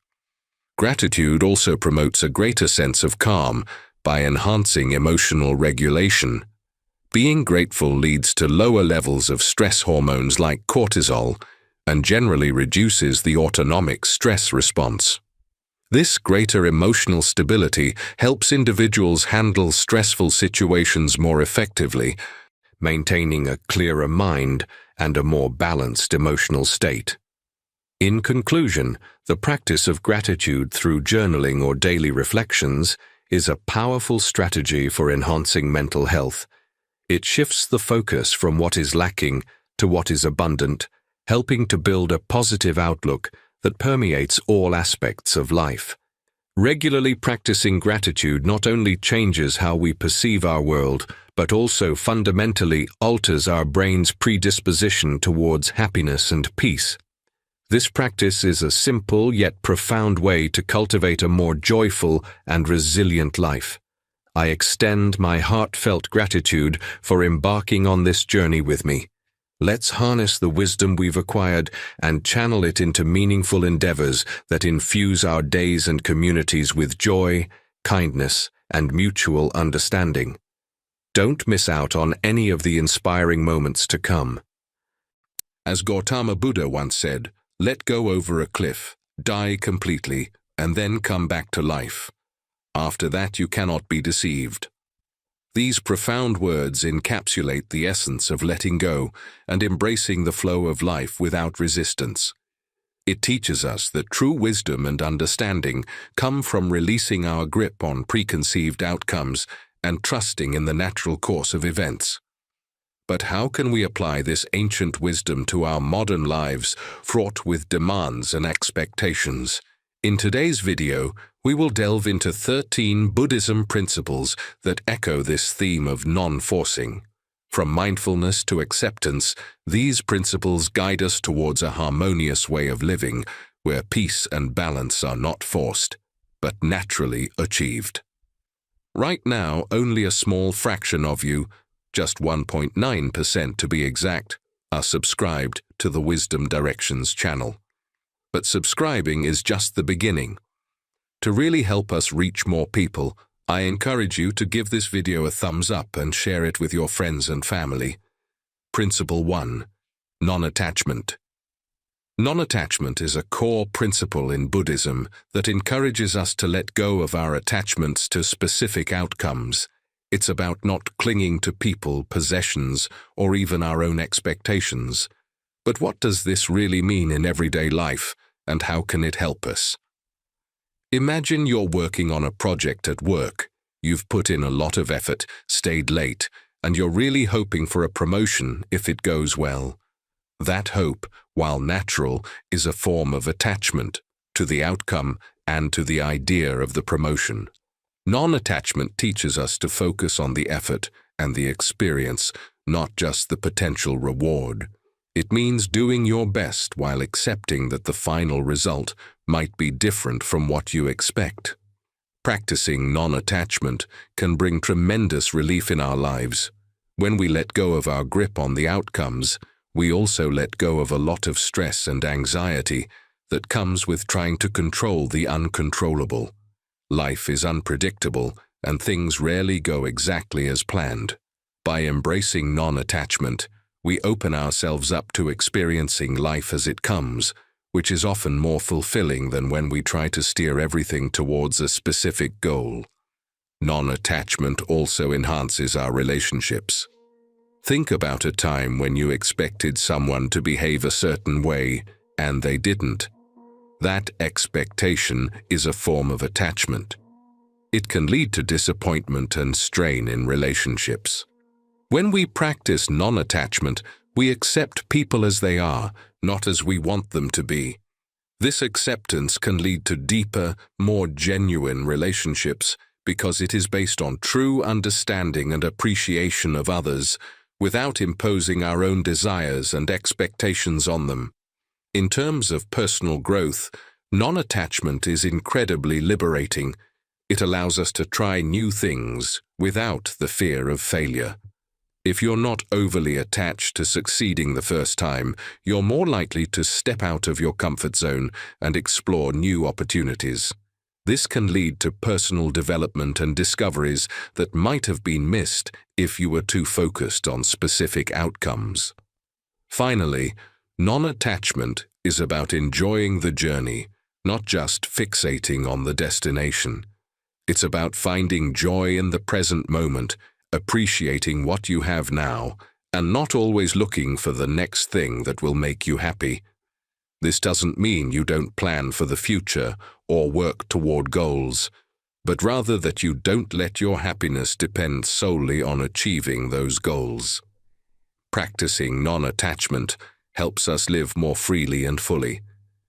Gratitude also promotes a greater sense of calm by enhancing emotional regulation. Being grateful leads to lower levels of stress hormones like cortisol and generally reduces the autonomic stress response. This greater emotional stability helps individuals handle stressful situations more effectively, maintaining a clearer mind and a more balanced emotional state. In conclusion, the practice of gratitude through journaling or daily reflections is a powerful strategy for enhancing mental health. It shifts the focus from what is lacking to what is abundant, helping to build a positive outlook that permeates all aspects of life. Regularly practicing gratitude not only changes how we perceive our world, but also fundamentally alters our brain's predisposition towards happiness and peace. This practice is a simple yet profound way to cultivate a more joyful and resilient life. I extend my heartfelt gratitude for embarking on this journey with me. Let's harness the wisdom we've acquired and channel it into meaningful endeavors that infuse our days and communities with joy, kindness, and mutual understanding. Don't miss out on any of the inspiring moments to come. As Gautama Buddha once said, "Let go over a cliff, die completely, and then come back to life. After that you cannot be deceived." These profound words encapsulate the essence of letting go and embracing the flow of life without resistance. It teaches us that true wisdom and understanding come from releasing our grip on preconceived outcomes and trusting in the natural course of events. But how can we apply this ancient wisdom to our modern lives fraught with demands and expectations? In today's video, we will delve into 13 Buddhism principles that echo this theme of non-forcing. From mindfulness to acceptance, these principles guide us towards a harmonious way of living where peace and balance are not forced, but naturally achieved. Right now, only a small fraction of you, just 1.9% to be exact, are subscribed to the Wisdom Directions channel. But subscribing is just the beginning. To really help us reach more people, I encourage you to give this video a thumbs up and share it with your friends and family. Principle 1. Non-attachment. Non-attachment is a core principle in Buddhism that encourages us to let go of our attachments to specific outcomes. It's about not clinging to people, possessions, or even our own expectations. But what does this really mean in everyday life, and how can it help us? Imagine you're working on a project at work. You've put in a lot of effort, stayed late, and you're really hoping for a promotion if it goes well. That hope, while natural, is a form of attachment to the outcome and to the idea of the promotion. Non-attachment teaches us to focus on the effort and the experience, not just the potential reward. It means doing your best while accepting that the final result might be different from what you expect. Practicing non-attachment can bring tremendous relief in our lives. When we let go of our grip on the outcomes, we also let go of a lot of stress and anxiety that comes with trying to control the uncontrollable. Life is unpredictable, and things rarely go exactly as planned. By embracing non-attachment, we open ourselves up to experiencing life as it comes, which is often more fulfilling than when we try to steer everything towards a specific goal. Non-attachment also enhances our relationships. Think about a time when you expected someone to behave a certain way, and they didn't. That expectation is a form of attachment. It can lead to disappointment and strain in relationships. When we practice non-attachment, we accept people as they are, not as we want them to be. This acceptance can lead to deeper, more genuine relationships because it is based on true understanding and appreciation of others without imposing our own desires and expectations on them. In terms of personal growth, non-attachment is incredibly liberating. It allows us to try new things without the fear of failure. If you're not overly attached to succeeding the first time, you're more likely to step out of your comfort zone and explore new opportunities. This can lead to personal development and discoveries that might have been missed if you were too focused on specific outcomes. Finally, non-attachment is about enjoying the journey, not just fixating on the destination. It's about finding joy in the present moment, appreciating what you have now, and not always looking for the next thing that will make you happy. This doesn't mean you don't plan for the future or work toward goals, but rather that you don't let your happiness depend solely on achieving those goals. Practicing non-attachment helps us live more freely and fully.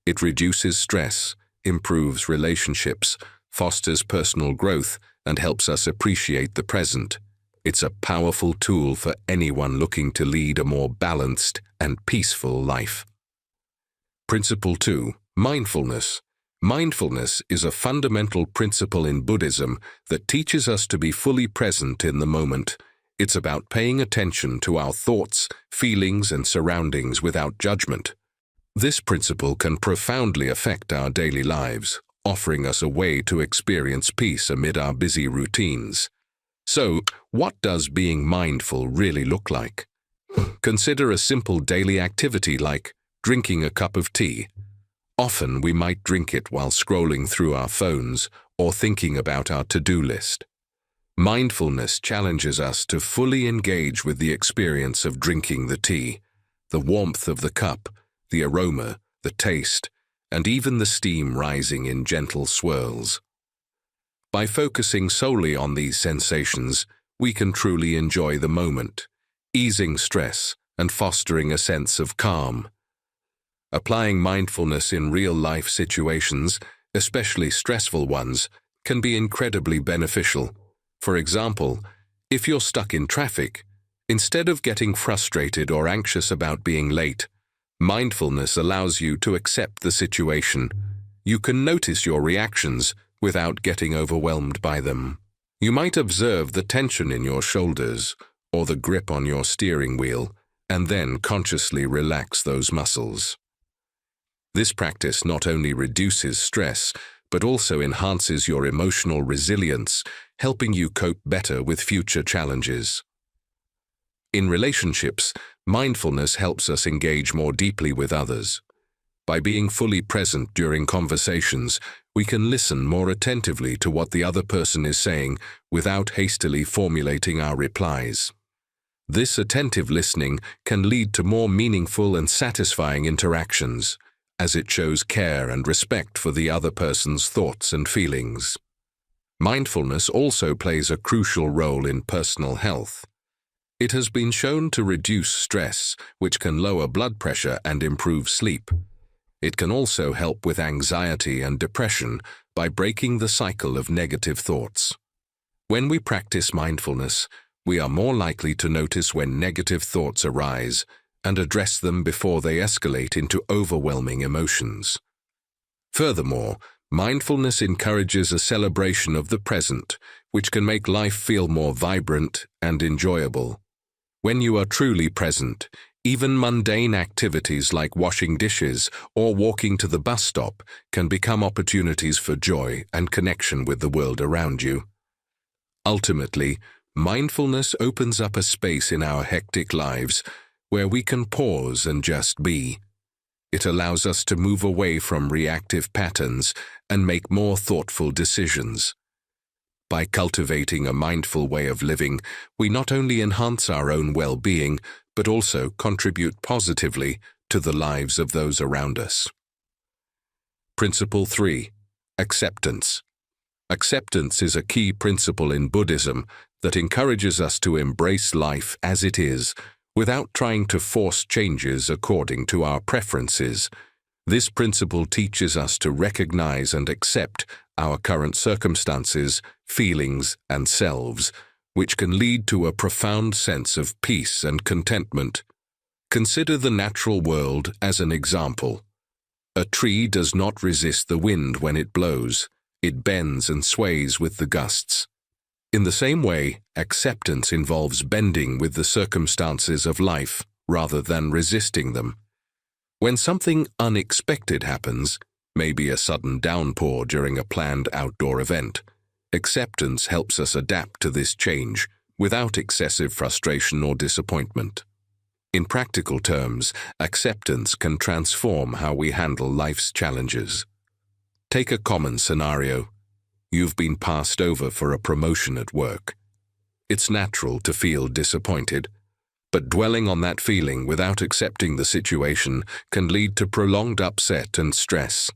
It reduces stress, improves relationships, fosters personal growth, and helps us appreciate the present. It's a powerful tool for anyone looking to lead a more balanced and peaceful life. Principle 2. Mindfulness. Mindfulness is a fundamental principle in Buddhism that teaches us to be fully present in the moment. It's about paying attention to our thoughts, feelings, and surroundings without judgment. This principle can profoundly affect our daily lives, offering us a way to experience peace amid our busy routines. So, what does being mindful really look like? Consider a simple daily activity like drinking a cup of tea. Often we might drink it while scrolling through our phones or thinking about our to-do list. Mindfulness challenges us to fully engage with the experience of drinking the tea, the warmth of the cup, the aroma, the taste, and even the steam rising in gentle swirls. By focusing solely on these sensations, we can truly enjoy the moment, easing stress and fostering a sense of calm. Applying mindfulness in real-life situations, especially stressful ones, can be incredibly beneficial. For example, if you're stuck in traffic, instead of getting frustrated or anxious about being late, mindfulness allows you to accept the situation. You can notice your reactions without getting overwhelmed by them. You might observe the tension in your shoulders or the grip on your steering wheel, and then consciously relax those muscles. This practice not only reduces stress, but also enhances your emotional resilience, helping you cope better with future challenges. In relationships, mindfulness helps us engage more deeply with others. By being fully present during conversations, we can listen more attentively to what the other person is saying without hastily formulating our replies. This attentive listening can lead to more meaningful and satisfying interactions, as it shows care and respect for the other person's thoughts and feelings. Mindfulness also plays a crucial role in personal health. It has been shown to reduce stress, which can lower blood pressure and improve sleep. It can also help with anxiety and depression by breaking the cycle of negative thoughts. When we practice mindfulness, we are more likely to notice when negative thoughts arise and address them before they escalate into overwhelming emotions. Furthermore, mindfulness encourages a celebration of the present, which can make life feel more vibrant and enjoyable. When you are truly present, even mundane activities like washing dishes or walking to the bus stop can become opportunities for joy and connection with the world around you. Ultimately, mindfulness opens up a space in our hectic lives where we can pause and just be. It allows us to move away from reactive patterns and make more thoughtful decisions. By cultivating a mindful way of living, we not only enhance our own well-being, but also contribute positively to the lives of those around us. Principle 3. Acceptance. Acceptance is a key principle in Buddhism that encourages us to embrace life as it is, without trying to force changes according to our preferences. This principle teaches us to recognize and accept our current circumstances, feelings, and selves, which can lead to a profound sense of peace and contentment. Consider the natural world as an example. A tree does not resist the wind when it blows. It bends and sways with the gusts. In the same way, acceptance involves bending with the circumstances of life rather than resisting them. When something unexpected happens, maybe a sudden downpour during a planned outdoor event, acceptance helps us adapt to this change without excessive frustration or disappointment. In practical terms, acceptance can transform how we handle life's challenges. Take a common scenario. You've been passed over for a promotion at work. It's natural to feel disappointed, but dwelling on that feeling without accepting the situation can lead to prolonged upset and stress.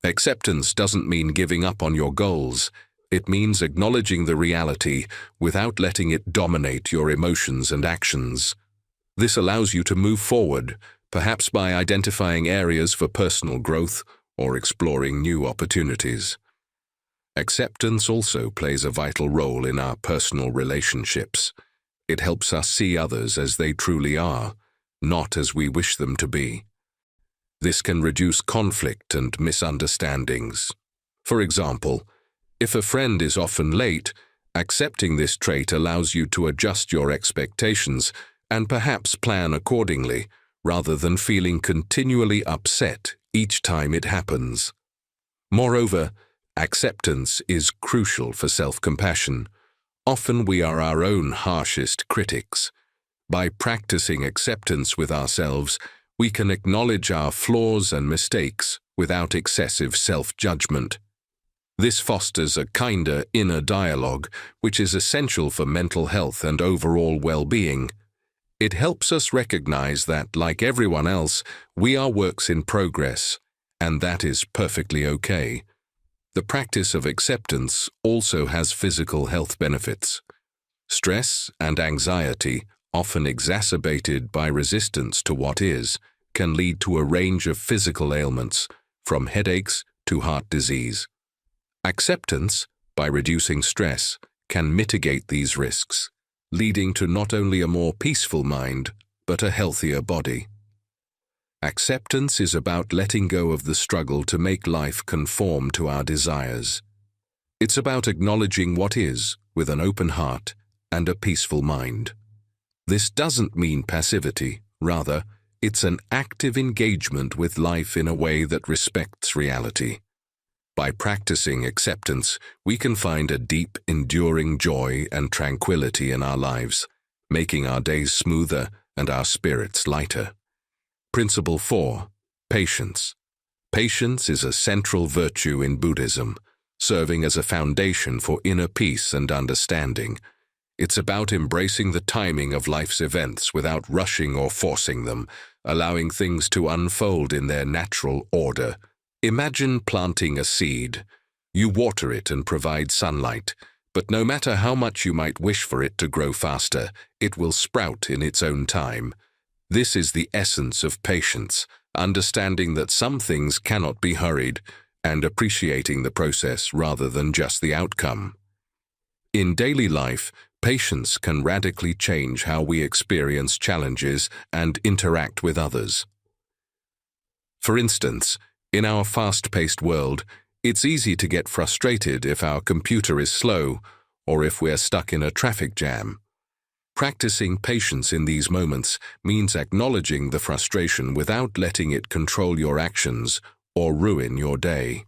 Acceptance doesn't mean giving up on your goals. It means acknowledging the reality without letting it dominate your emotions and actions. This allows you to move forward, perhaps by identifying areas for personal growth or exploring new opportunities. Acceptance also plays a vital role in our personal relationships. It helps us see others as they truly are, not as we wish them to be. This can reduce conflict and misunderstandings. For example, if a friend is often late, accepting this trait allows you to adjust your expectations and perhaps plan accordingly, rather than feeling continually upset each time it happens. Moreover, acceptance is crucial for self-compassion. Often we are our own harshest critics. By practicing acceptance with ourselves, we can acknowledge our flaws and mistakes without excessive self-judgment. This fosters a kinder inner dialogue, which is essential for mental health and overall well-being. It helps us recognize that, like everyone else, we are works in progress, and that is perfectly okay. The practice of acceptance also has physical health benefits. Stress and anxiety, often exacerbated by resistance to what is, can lead to a range of physical ailments, from headaches to heart disease. Acceptance, by reducing stress, can mitigate these risks, leading to not only a more peaceful mind, but a healthier body. Acceptance is about letting go of the struggle to make life conform to our desires. It's about acknowledging what is, with an open heart and a peaceful mind. This doesn't mean passivity, rather, it's an active engagement with life in a way that respects reality. By practicing acceptance, we can find a deep, enduring joy and tranquility in our lives, making our days smoother and our spirits lighter. Principle 4. Patience. Patience is a central virtue in Buddhism, serving as a foundation for inner peace and understanding. It's about embracing the timing of life's events without rushing or forcing them, allowing things to unfold in their natural order. Imagine planting a seed. You water it and provide sunlight, but no matter how much you might wish for it to grow faster, it will sprout in its own time. This is the essence of patience, understanding that some things cannot be hurried, and appreciating the process rather than just the outcome. In daily life, patience can radically change how we experience challenges and interact with others. For instance, in our fast-paced world, it's easy to get frustrated if our computer is slow or if we're stuck in a traffic jam. Practicing patience in these moments means acknowledging the frustration without letting it control your actions or ruin your day.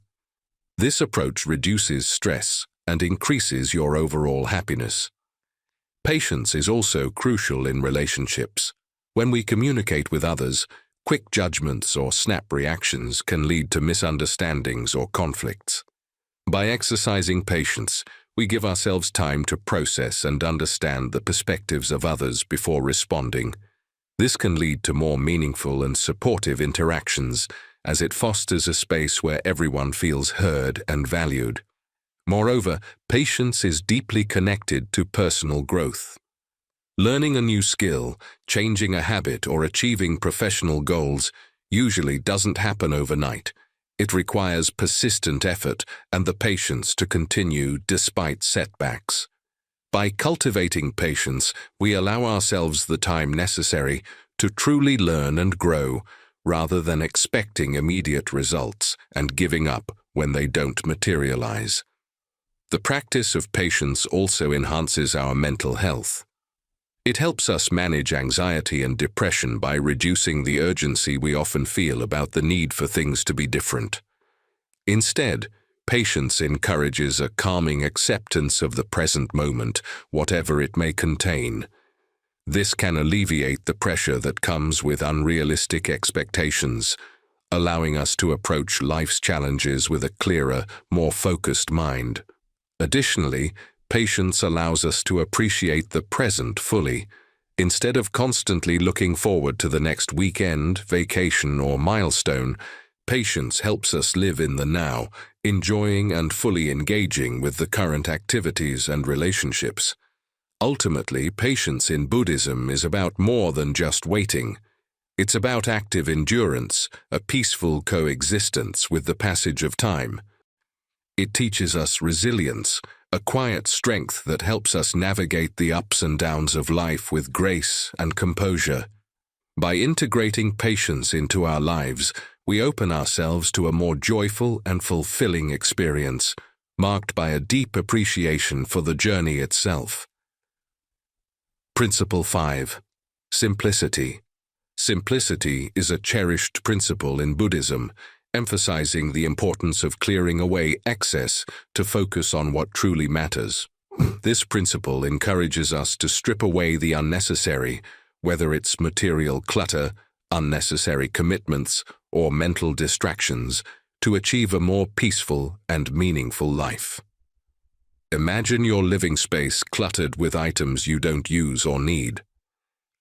This approach reduces stress and increases your overall happiness. Patience is also crucial in relationships. When we communicate with others, quick judgments or snap reactions can lead to misunderstandings or conflicts. By exercising patience, we give ourselves time to process and understand the perspectives of others before responding. This can lead to more meaningful and supportive interactions, as it fosters a space where everyone feels heard and valued. Moreover, patience is deeply connected to personal growth. Learning a new skill, changing a habit, or achieving professional goals usually doesn't happen overnight. It requires persistent effort and the patience to continue despite setbacks. By cultivating patience, we allow ourselves the time necessary to truly learn and grow, rather than expecting immediate results and giving up when they don't materialize. The practice of patience also enhances our mental health. It helps us manage anxiety and depression by reducing the urgency we often feel about the need for things to be different. Instead, patience encourages a calming acceptance of the present moment, whatever it may contain. This can alleviate the pressure that comes with unrealistic expectations, allowing us to approach life's challenges with a clearer, more focused mind. Additionally, patience allows us to appreciate the present fully. Instead of constantly looking forward to the next weekend, vacation, or milestone, patience helps us live in the now, enjoying and fully engaging with the current activities and relationships. Ultimately, patience in Buddhism is about more than just waiting. It's about active endurance, a peaceful coexistence with the passage of time. It teaches us resilience, a quiet strength that helps us navigate the ups and downs of life with grace and composure. By integrating patience into our lives, we open ourselves to a more joyful and fulfilling experience, marked by a deep appreciation for the journey itself. Principle 5. Simplicity. Simplicity is a cherished principle in Buddhism, emphasizing the importance of clearing away excess to focus on what truly matters. This principle encourages us to strip away the unnecessary, whether it's material clutter, unnecessary commitments, or mental distractions, to achieve a more peaceful and meaningful life. Imagine your living space cluttered with items you don't use or need.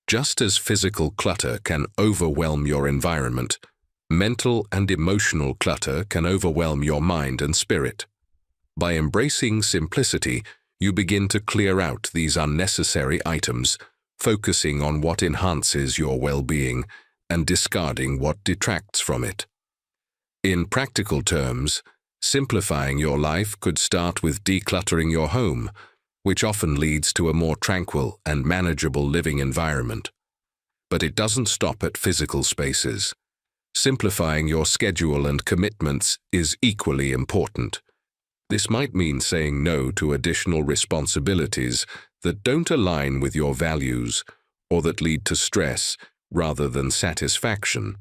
Just as physical clutter can overwhelm your environment, Mental and emotional clutter can overwhelm your mind and spirit. By embracing simplicity, you begin to clear out these unnecessary items, focusing on what enhances your well-being and discarding what detracts from it. In practical terms, simplifying your life could start with decluttering your home, which often leads to a more tranquil and manageable living environment. But it doesn't stop at physical spaces. Simplifying your schedule and commitments is equally important. This might mean saying no to additional responsibilities that don't align with your values or that lead to stress rather than satisfaction.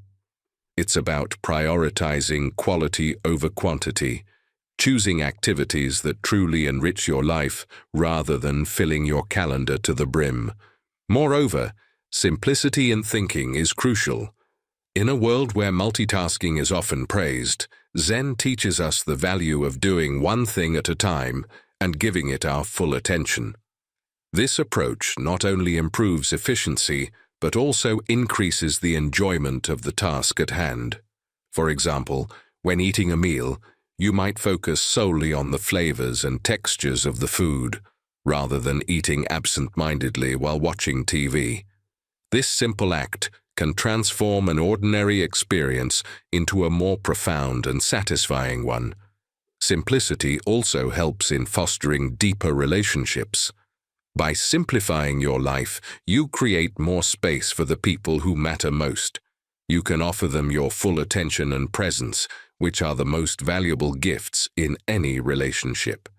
It's about prioritizing quality over quantity, choosing activities that truly enrich your life rather than filling your calendar to the brim. Moreover, simplicity in thinking is crucial. In a world where multitasking is often praised, Zen teaches us the value of doing one thing at a time and giving it our full attention. This approach not only improves efficiency, but also increases the enjoyment of the task at hand. For example, when eating a meal, you might focus solely on the flavors and textures of the food, rather than eating absent-mindedly while watching TV. This simple act can transform an ordinary experience into a more profound and satisfying one. Simplicity also helps in fostering deeper relationships. By simplifying your life, you create more space for the people who matter most. You can offer them your full attention and presence, which are the most valuable gifts in any relationship.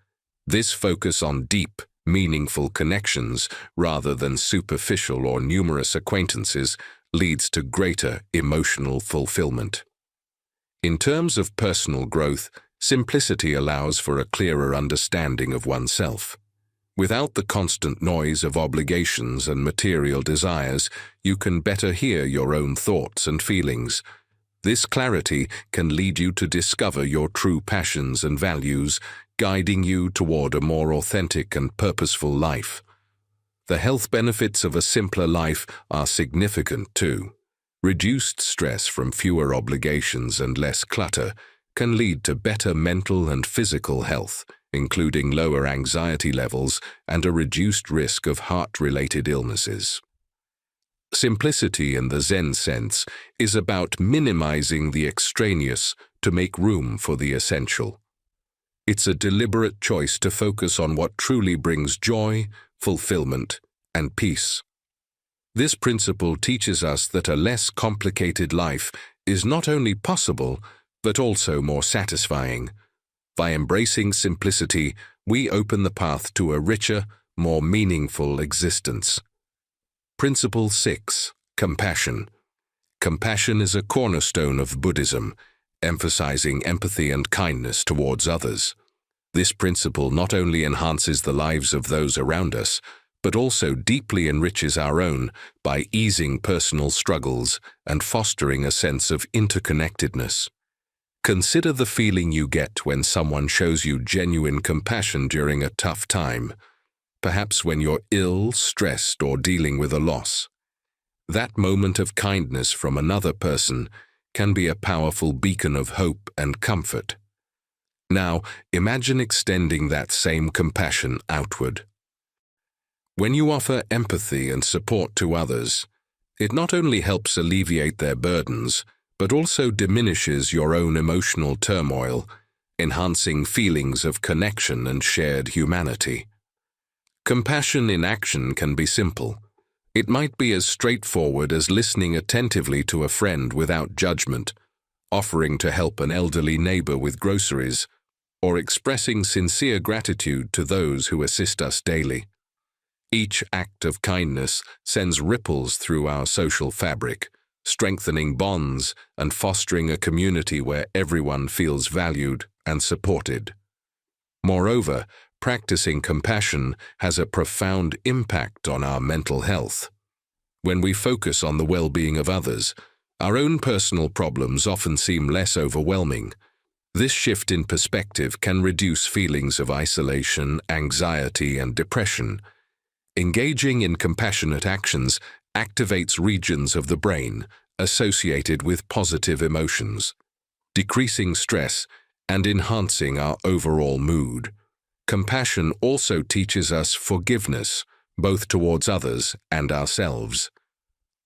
This focus on deep, meaningful connections rather than superficial or numerous acquaintances leads to greater emotional fulfillment. In terms of personal growth, simplicity allows for a clearer understanding of oneself. Without the constant noise of obligations and material desires, you can better hear your own thoughts and feelings. This clarity can lead you to discover your true passions and values, guiding you toward a more authentic and purposeful life. The health benefits of a simpler life are significant too. Reduced stress from fewer obligations and less clutter can lead to better mental and physical health, including lower anxiety levels and a reduced risk of heart-related illnesses. Simplicity in the Zen sense is about minimizing the extraneous to make room for the essential. It's a deliberate choice to focus on what truly brings joy, fulfillment, and peace. This principle teaches us that a less complicated life is not only possible, but also more satisfying. By embracing simplicity, we open the path to a richer, more meaningful existence. Principle 6. Compassion. Compassion is a cornerstone of Buddhism, emphasizing empathy and kindness towards others. This principle not only enhances the lives of those around us, but also deeply enriches our own by easing personal struggles and fostering a sense of interconnectedness. Consider the feeling you get when someone shows you genuine compassion during a tough time, perhaps when you're ill, stressed, or dealing with a loss. That moment of kindness from another person can be a powerful beacon of hope and comfort. Now, imagine extending that same compassion outward. When you offer empathy and support to others, it not only helps alleviate their burdens, but also diminishes your own emotional turmoil, enhancing feelings of connection and shared humanity. Compassion in action can be simple. It might be as straightforward as listening attentively to a friend without judgment, offering to help an elderly neighbor with groceries, or expressing sincere gratitude to those who assist us daily. Each act of kindness sends ripples through our social fabric, strengthening bonds and fostering a community where everyone feels valued and supported. Moreover, practicing compassion has a profound impact on our mental health. When we focus on the well-being of others, our own personal problems often seem less overwhelming. This shift in perspective can reduce feelings of isolation, anxiety, and depression. Engaging in compassionate actions activates regions of the brain, associated with positive emotions, decreasing stress and enhancing our overall mood. Compassion also teaches us forgiveness, both towards others and ourselves.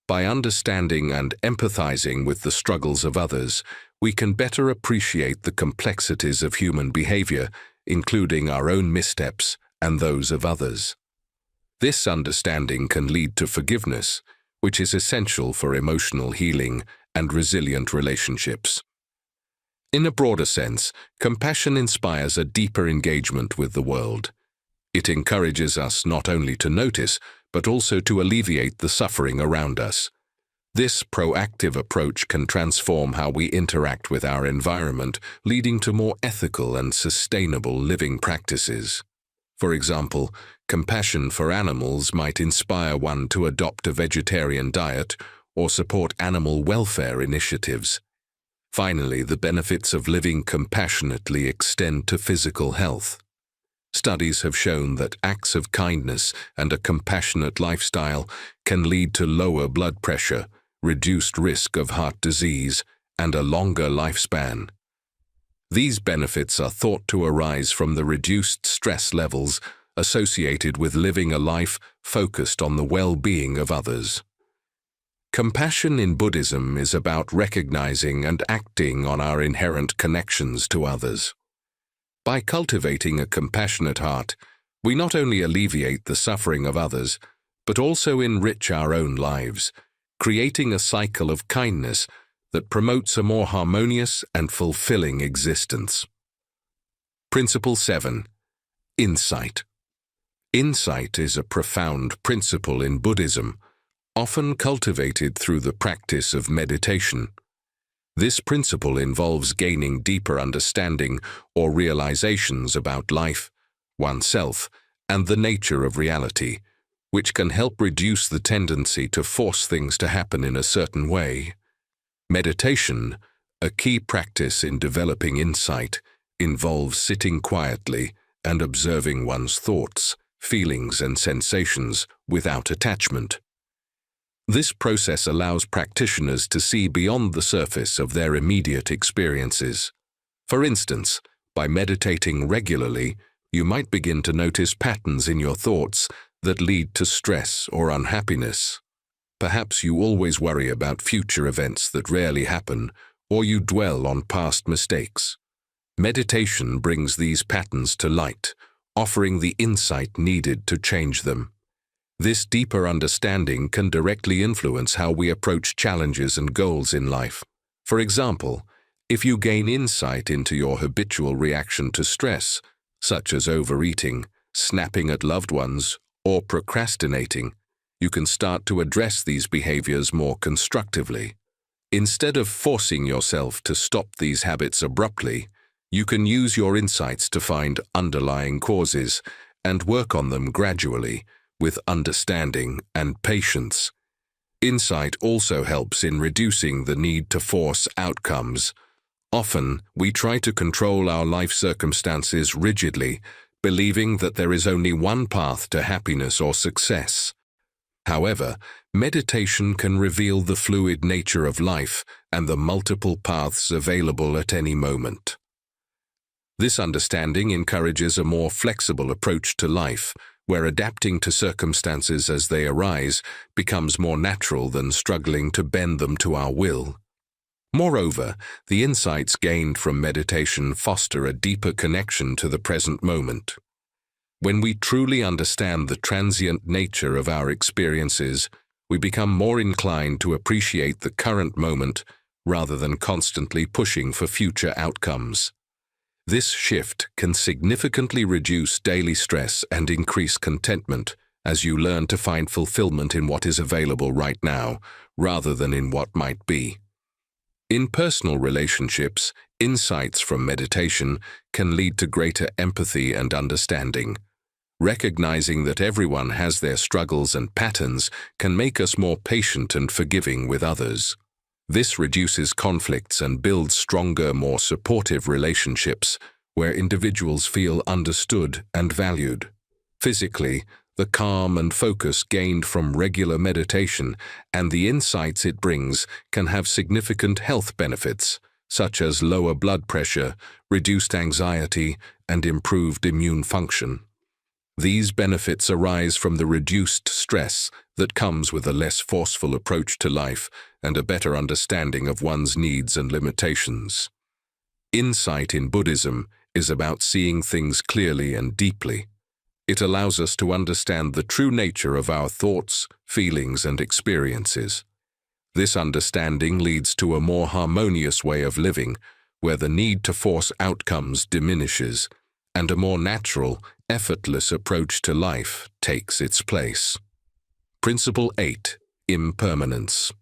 By understanding and empathizing with the struggles of others, we can better appreciate the complexities of human behavior, including our own missteps and those of others. This understanding can lead to forgiveness, which is essential for emotional healing and resilient relationships. In a broader sense, compassion inspires a deeper engagement with the world. It encourages us not only to notice, but also to alleviate the suffering around us. This proactive approach can transform how we interact with our environment, leading to more ethical and sustainable living practices. For example, compassion for animals might inspire one to adopt a vegetarian diet or support animal welfare initiatives. Finally, the benefits of living compassionately extend to physical health. Studies have shown that acts of kindness and a compassionate lifestyle can lead to lower blood pressure, reduced risk of heart disease, and a longer lifespan. These benefits are thought to arise from the reduced stress levels associated with living a life focused on the well-being of others. Compassion in Buddhism is about recognizing and acting on our inherent connections to others. By cultivating a compassionate heart, we not only alleviate the suffering of others, but also enrich our own lives, creating a cycle of kindness that promotes a more harmonious and fulfilling existence. Principle 7. Insight. Insight is a profound principle in Buddhism, often cultivated through the practice of meditation. This principle involves gaining deeper understanding or realizations about life, oneself, and the nature of reality, which can help reduce the tendency to force things to happen in a certain way. Meditation, a key practice in developing insight, involves sitting quietly and observing one's thoughts, feelings, and sensations without attachment. This process allows practitioners to see beyond the surface of their immediate experiences. For instance, by meditating regularly, you might begin to notice patterns in your thoughts that lead to stress or unhappiness. Perhaps you always worry about future events that rarely happen, or you dwell on past mistakes. Meditation brings these patterns to light, offering the insight needed to change them. This deeper understanding can directly influence how we approach challenges and goals in life. For example, if you gain insight into your habitual reaction to stress, such as overeating, snapping at loved ones, or procrastinating, you can start to address these behaviors more constructively. Instead of forcing yourself to stop these habits abruptly, you can use your insights to find underlying causes and work on them gradually, with understanding and patience. Insight also helps in reducing the need to force outcomes. Often, we try to control our life circumstances rigidly, believing that there is only one path to happiness or success. However, meditation can reveal the fluid nature of life and the multiple paths available at any moment. This understanding encourages a more flexible approach to life, where adapting to circumstances as they arise becomes more natural than struggling to bend them to our will. Moreover, the insights gained from meditation foster a deeper connection to the present moment. When we truly understand the transient nature of our experiences, we become more inclined to appreciate the current moment rather than constantly pushing for future outcomes. This shift can significantly reduce daily stress and increase contentment as you learn to find fulfillment in what is available right now, rather than in what might be. In personal relationships, insights from meditation can lead to greater empathy and understanding. Recognizing that everyone has their struggles and patterns can make us more patient and forgiving with others. This reduces conflicts and builds stronger, more supportive relationships where individuals feel understood and valued. Physically, The calm and focus gained from regular meditation and the insights it brings can have significant health benefits, such as lower blood pressure, reduced anxiety, and improved immune function. These benefits arise from the reduced stress that comes with a less forceful approach to life and a better understanding of one's needs and limitations. Insight in Buddhism is about seeing things clearly and deeply. It allows us to understand the true nature of our thoughts, feelings, and experiences. This understanding leads to a more harmonious way of living, where the need to force outcomes diminishes, and a more natural, effortless approach to life takes its place. Principle 8. Impermanence.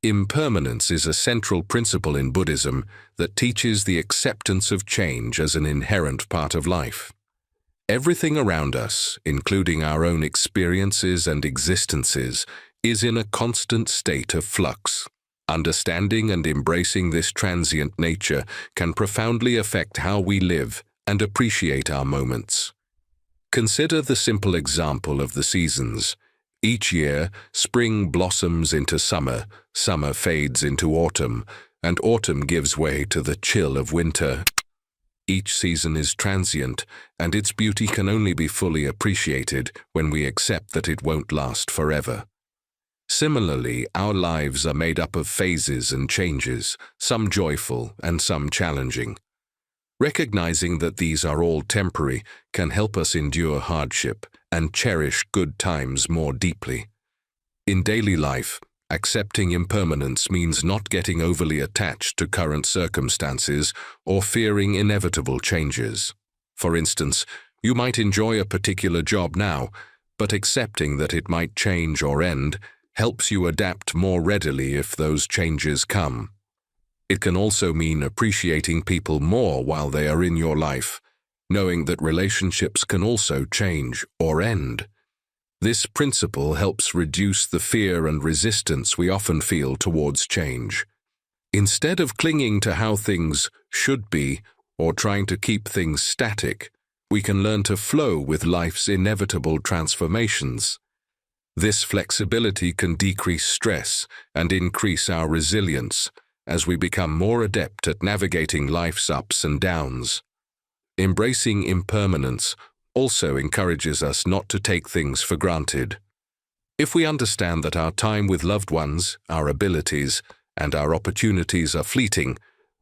Impermanence is a central principle in Buddhism that teaches the acceptance of change as an inherent part of life. Everything around us, including our own experiences and existences, is in a constant state of flux. Understanding and embracing this transient nature can profoundly affect how we live and appreciate our moments. Consider the simple example of the seasons. Each year, spring blossoms into summer, summer fades into autumn, and autumn gives way to the chill of winter. Each season is transient, and its beauty can only be fully appreciated when we accept that it won't last forever. Similarly, our lives are made up of phases and changes, some joyful and some challenging. Recognizing that these are all temporary can help us endure hardship and cherish good times more deeply. In daily life, accepting impermanence means not getting overly attached to current circumstances or fearing inevitable changes. For instance, you might enjoy a particular job now, but accepting that it might change or end helps you adapt more readily if those changes come. It can also mean appreciating people more while they are in your life, knowing that relationships can also change or end. This principle helps reduce the fear and resistance we often feel towards change. Instead of clinging to how things should be or trying to keep things static, we can learn to flow with life's inevitable transformations. This flexibility can decrease stress and increase our resilience as we become more adept at navigating life's ups and downs. Embracing impermanence also encourages us not to take things for granted. If we understand that our time with loved ones, our abilities, and our opportunities are fleeting,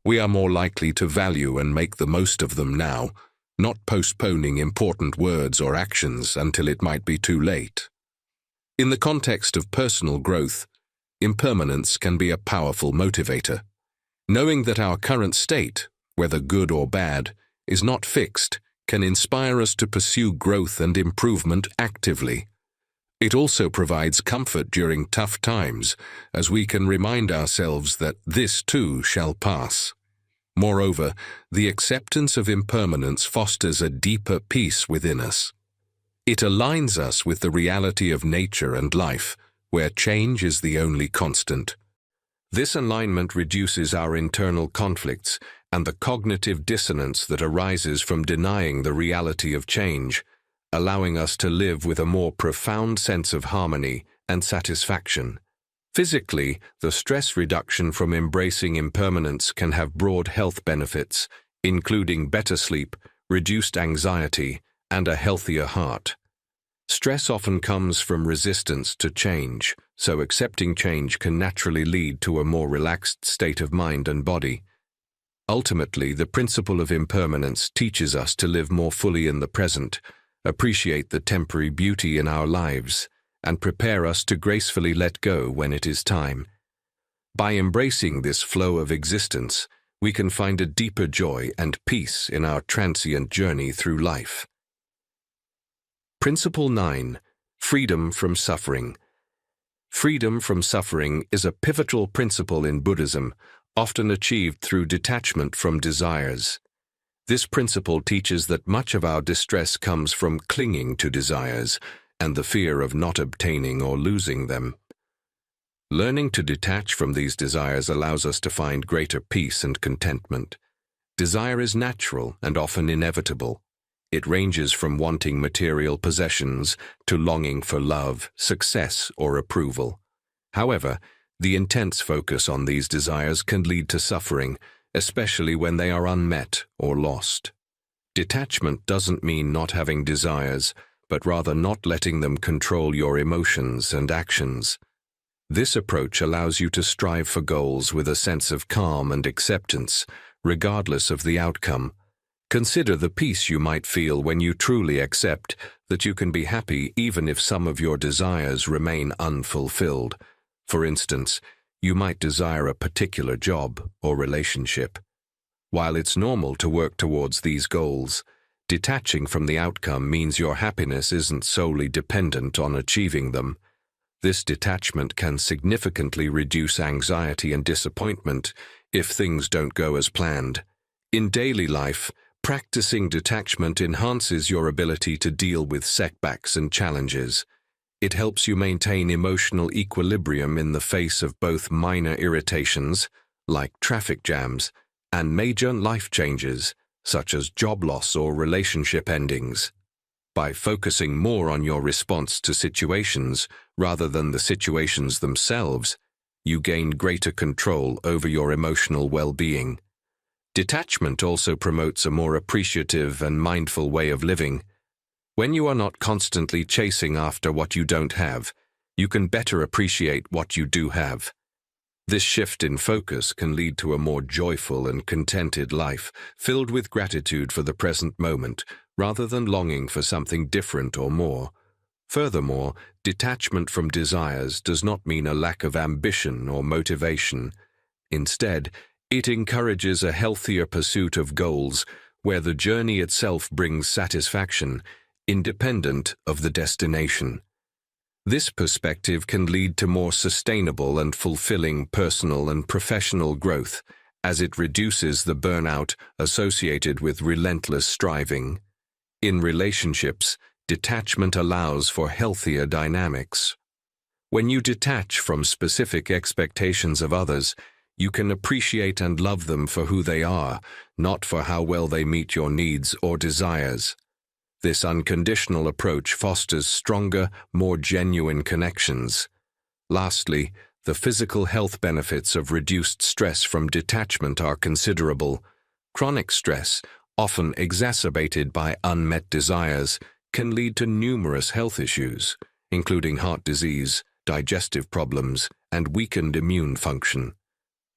we are more likely to value and make the most of them now, not postponing important words or actions until it might be too late. In the context of personal growth, impermanence can be a powerful motivator. Knowing that our current state, whether good or bad, is not fixed, can inspire us to pursue growth and improvement actively. It also provides comfort during tough times, as we can remind ourselves that this too shall pass. Moreover, the acceptance of impermanence fosters a deeper peace within us. It aligns us with the reality of nature and life, where change is the only constant. This alignment reduces our internal conflicts and the cognitive dissonance that arises from denying the reality of change, allowing us to live with a more profound sense of harmony and satisfaction. Physically, the stress reduction from embracing impermanence can have broad health benefits, including better sleep, reduced anxiety, and a healthier heart. Stress often comes from resistance to change, so accepting change can naturally lead to a more relaxed state of mind and body. Ultimately, the principle of impermanence teaches us to live more fully in the present, appreciate the temporary beauty in our lives, and prepare us to gracefully let go when it is time. By embracing this flow of existence, we can find a deeper joy and peace in our transient journey through life. Principle 9. Freedom from suffering. Freedom from suffering is a pivotal principle in Buddhism, often achieved through detachment from desires. This principle teaches that much of our distress comes from clinging to desires and the fear of not obtaining or losing them. Learning to detach from these desires allows us to find greater peace and contentment. Desire is natural and often inevitable. It ranges from wanting material possessions to longing for love, success, or approval. However, the intense focus on these desires can lead to suffering, especially when they are unmet or lost. Detachment doesn't mean not having desires, but rather not letting them control your emotions and actions. This approach allows you to strive for goals with a sense of calm and acceptance, regardless of the outcome. Consider the peace you might feel when you truly accept that you can be happy even if some of your desires remain unfulfilled. For instance, you might desire a particular job or relationship. While it's normal to work towards these goals, detaching from the outcome means your happiness isn't solely dependent on achieving them. This detachment can significantly reduce anxiety and disappointment if things don't go as planned. In daily life, practicing detachment enhances your ability to deal with setbacks and challenges. It helps you maintain emotional equilibrium in the face of both minor irritations, like traffic jams, and major life changes, such as job loss or relationship endings. By focusing more on your response to situations rather than the situations themselves, you gain greater control over your emotional well-being. Detachment also promotes a more appreciative and mindful way of living. When you are not constantly chasing after what you don't have, you can better appreciate what you do have. This shift in focus can lead to a more joyful and contented life, filled with gratitude for the present moment, rather than longing for something different or more. Furthermore, detachment from desires does not mean a lack of ambition or motivation. Instead, it encourages a healthier pursuit of goals where the journey itself brings satisfaction, independent of the destination. This perspective can lead to more sustainable and fulfilling personal and professional growth, as it reduces the burnout associated with relentless striving. In relationships, detachment allows for healthier dynamics. When you detach from specific expectations of others, you can appreciate and love them for who they are, not for how well they meet your needs or desires. This unconditional approach fosters stronger, more genuine connections. Lastly, the physical health benefits of reduced stress from detachment are considerable. Chronic stress, often exacerbated by unmet desires, can lead to numerous health issues, including heart disease, digestive problems, and weakened immune function.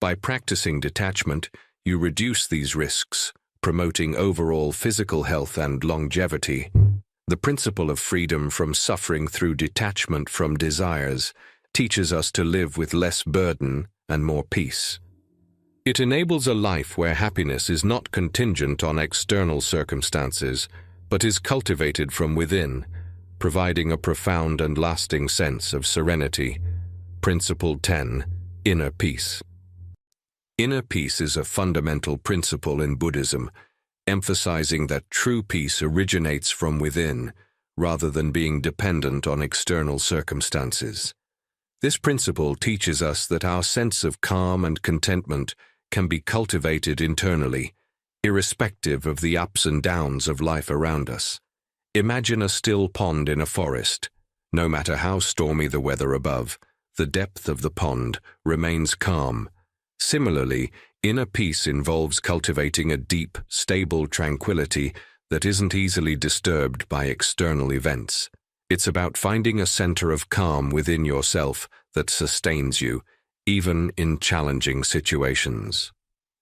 By practicing detachment, you reduce these risks, promoting overall physical health and longevity. The principle of freedom from suffering through detachment from desires teaches us to live with less burden and more peace. It enables a life where happiness is not contingent on external circumstances, but is cultivated from within, providing a profound and lasting sense of serenity. Principle 10. Inner Peace. Inner peace is a fundamental principle in Buddhism, emphasizing that true peace originates from within, rather than being dependent on external circumstances. This principle teaches us that our sense of calm and contentment can be cultivated internally, irrespective of the ups and downs of life around us. Imagine a still pond in a forest. No matter how stormy the weather above, the depth of the pond remains calm. Similarly, inner peace involves cultivating a deep, stable tranquility that isn't easily disturbed by external events. It's about finding a center of calm within yourself that sustains you, even in challenging situations.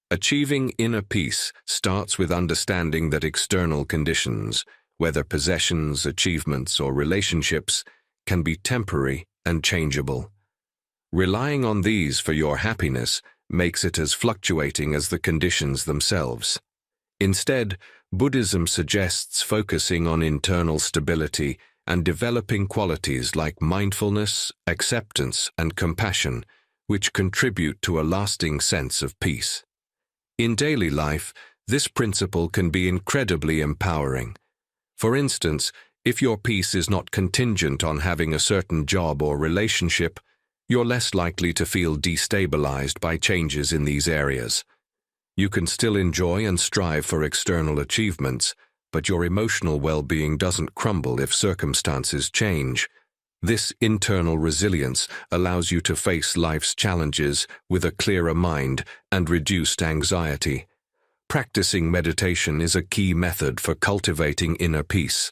Achieving inner peace starts with understanding that external conditions, whether possessions, achievements, or relationships, can be temporary and changeable. Relying on these for your happiness makes it as fluctuating as the conditions themselves. Instead, Buddhism suggests focusing on internal stability and developing qualities like mindfulness, acceptance, and compassion, which contribute to a lasting sense of peace. In daily life, this principle can be incredibly empowering. For instance, if your peace is not contingent on having a certain job or relationship, you're less likely to feel destabilized by changes in these areas. You can still enjoy and strive for external achievements, but your emotional well-being doesn't crumble if circumstances change. This internal resilience allows you to face life's challenges with a clearer mind and reduced anxiety. Practicing meditation is a key method for cultivating inner peace.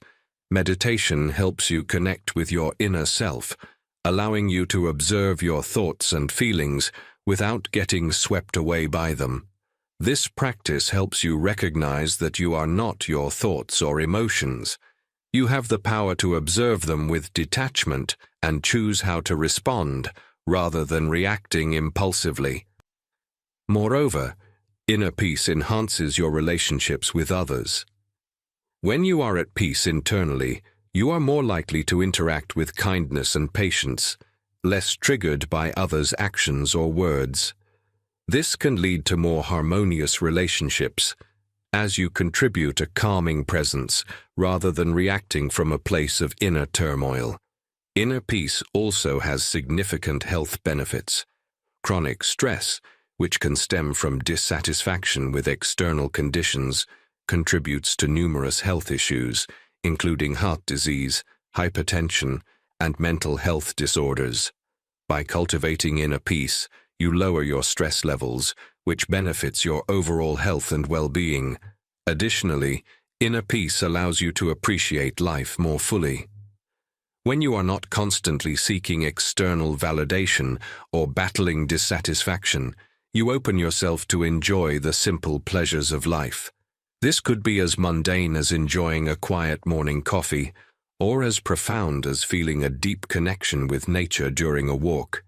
Meditation helps you connect with your inner self, allowing you to observe your thoughts and feelings without getting swept away by them. This practice helps you recognize that you are not your thoughts or emotions. You have the power to observe them with detachment and choose how to respond, rather than reacting impulsively. Moreover, inner peace enhances your relationships with others. When you are at peace internally, you are more likely to interact with kindness and patience, less triggered by others' actions or words. This can lead to more harmonious relationships, as you contribute a calming presence rather than reacting from a place of inner turmoil. Inner peace also has significant health benefits. Chronic stress, which can stem from dissatisfaction with external conditions, contributes to numerous health issues, including heart disease, hypertension, and mental health disorders. By cultivating inner peace, you lower your stress levels, which benefits your overall health and well-being. Additionally, inner peace allows you to appreciate life more fully. When you are not constantly seeking external validation or battling dissatisfaction, you open yourself to enjoy the simple pleasures of life. This could be as mundane as enjoying a quiet morning coffee, or as profound as feeling a deep connection with nature during a walk.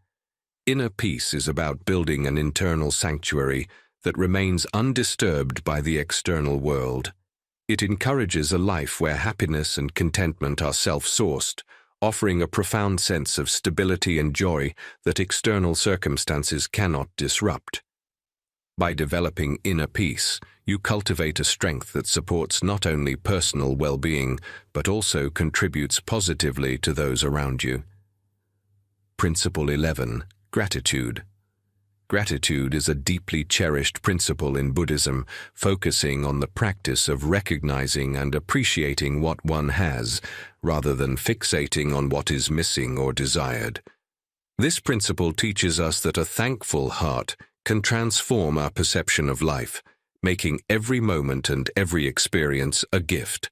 Inner peace is about building an internal sanctuary that remains undisturbed by the external world. It encourages a life where happiness and contentment are self-sourced, offering a profound sense of stability and joy that external circumstances cannot disrupt. By developing inner peace, you cultivate a strength that supports not only personal well-being, but also contributes positively to those around you. Principle 11. Gratitude. Gratitude is a deeply cherished principle in Buddhism, focusing on the practice of recognizing and appreciating what one has, rather than fixating on what is missing or desired. This principle teaches us that a thankful heart can transform our perception of life, making every moment and every experience a gift.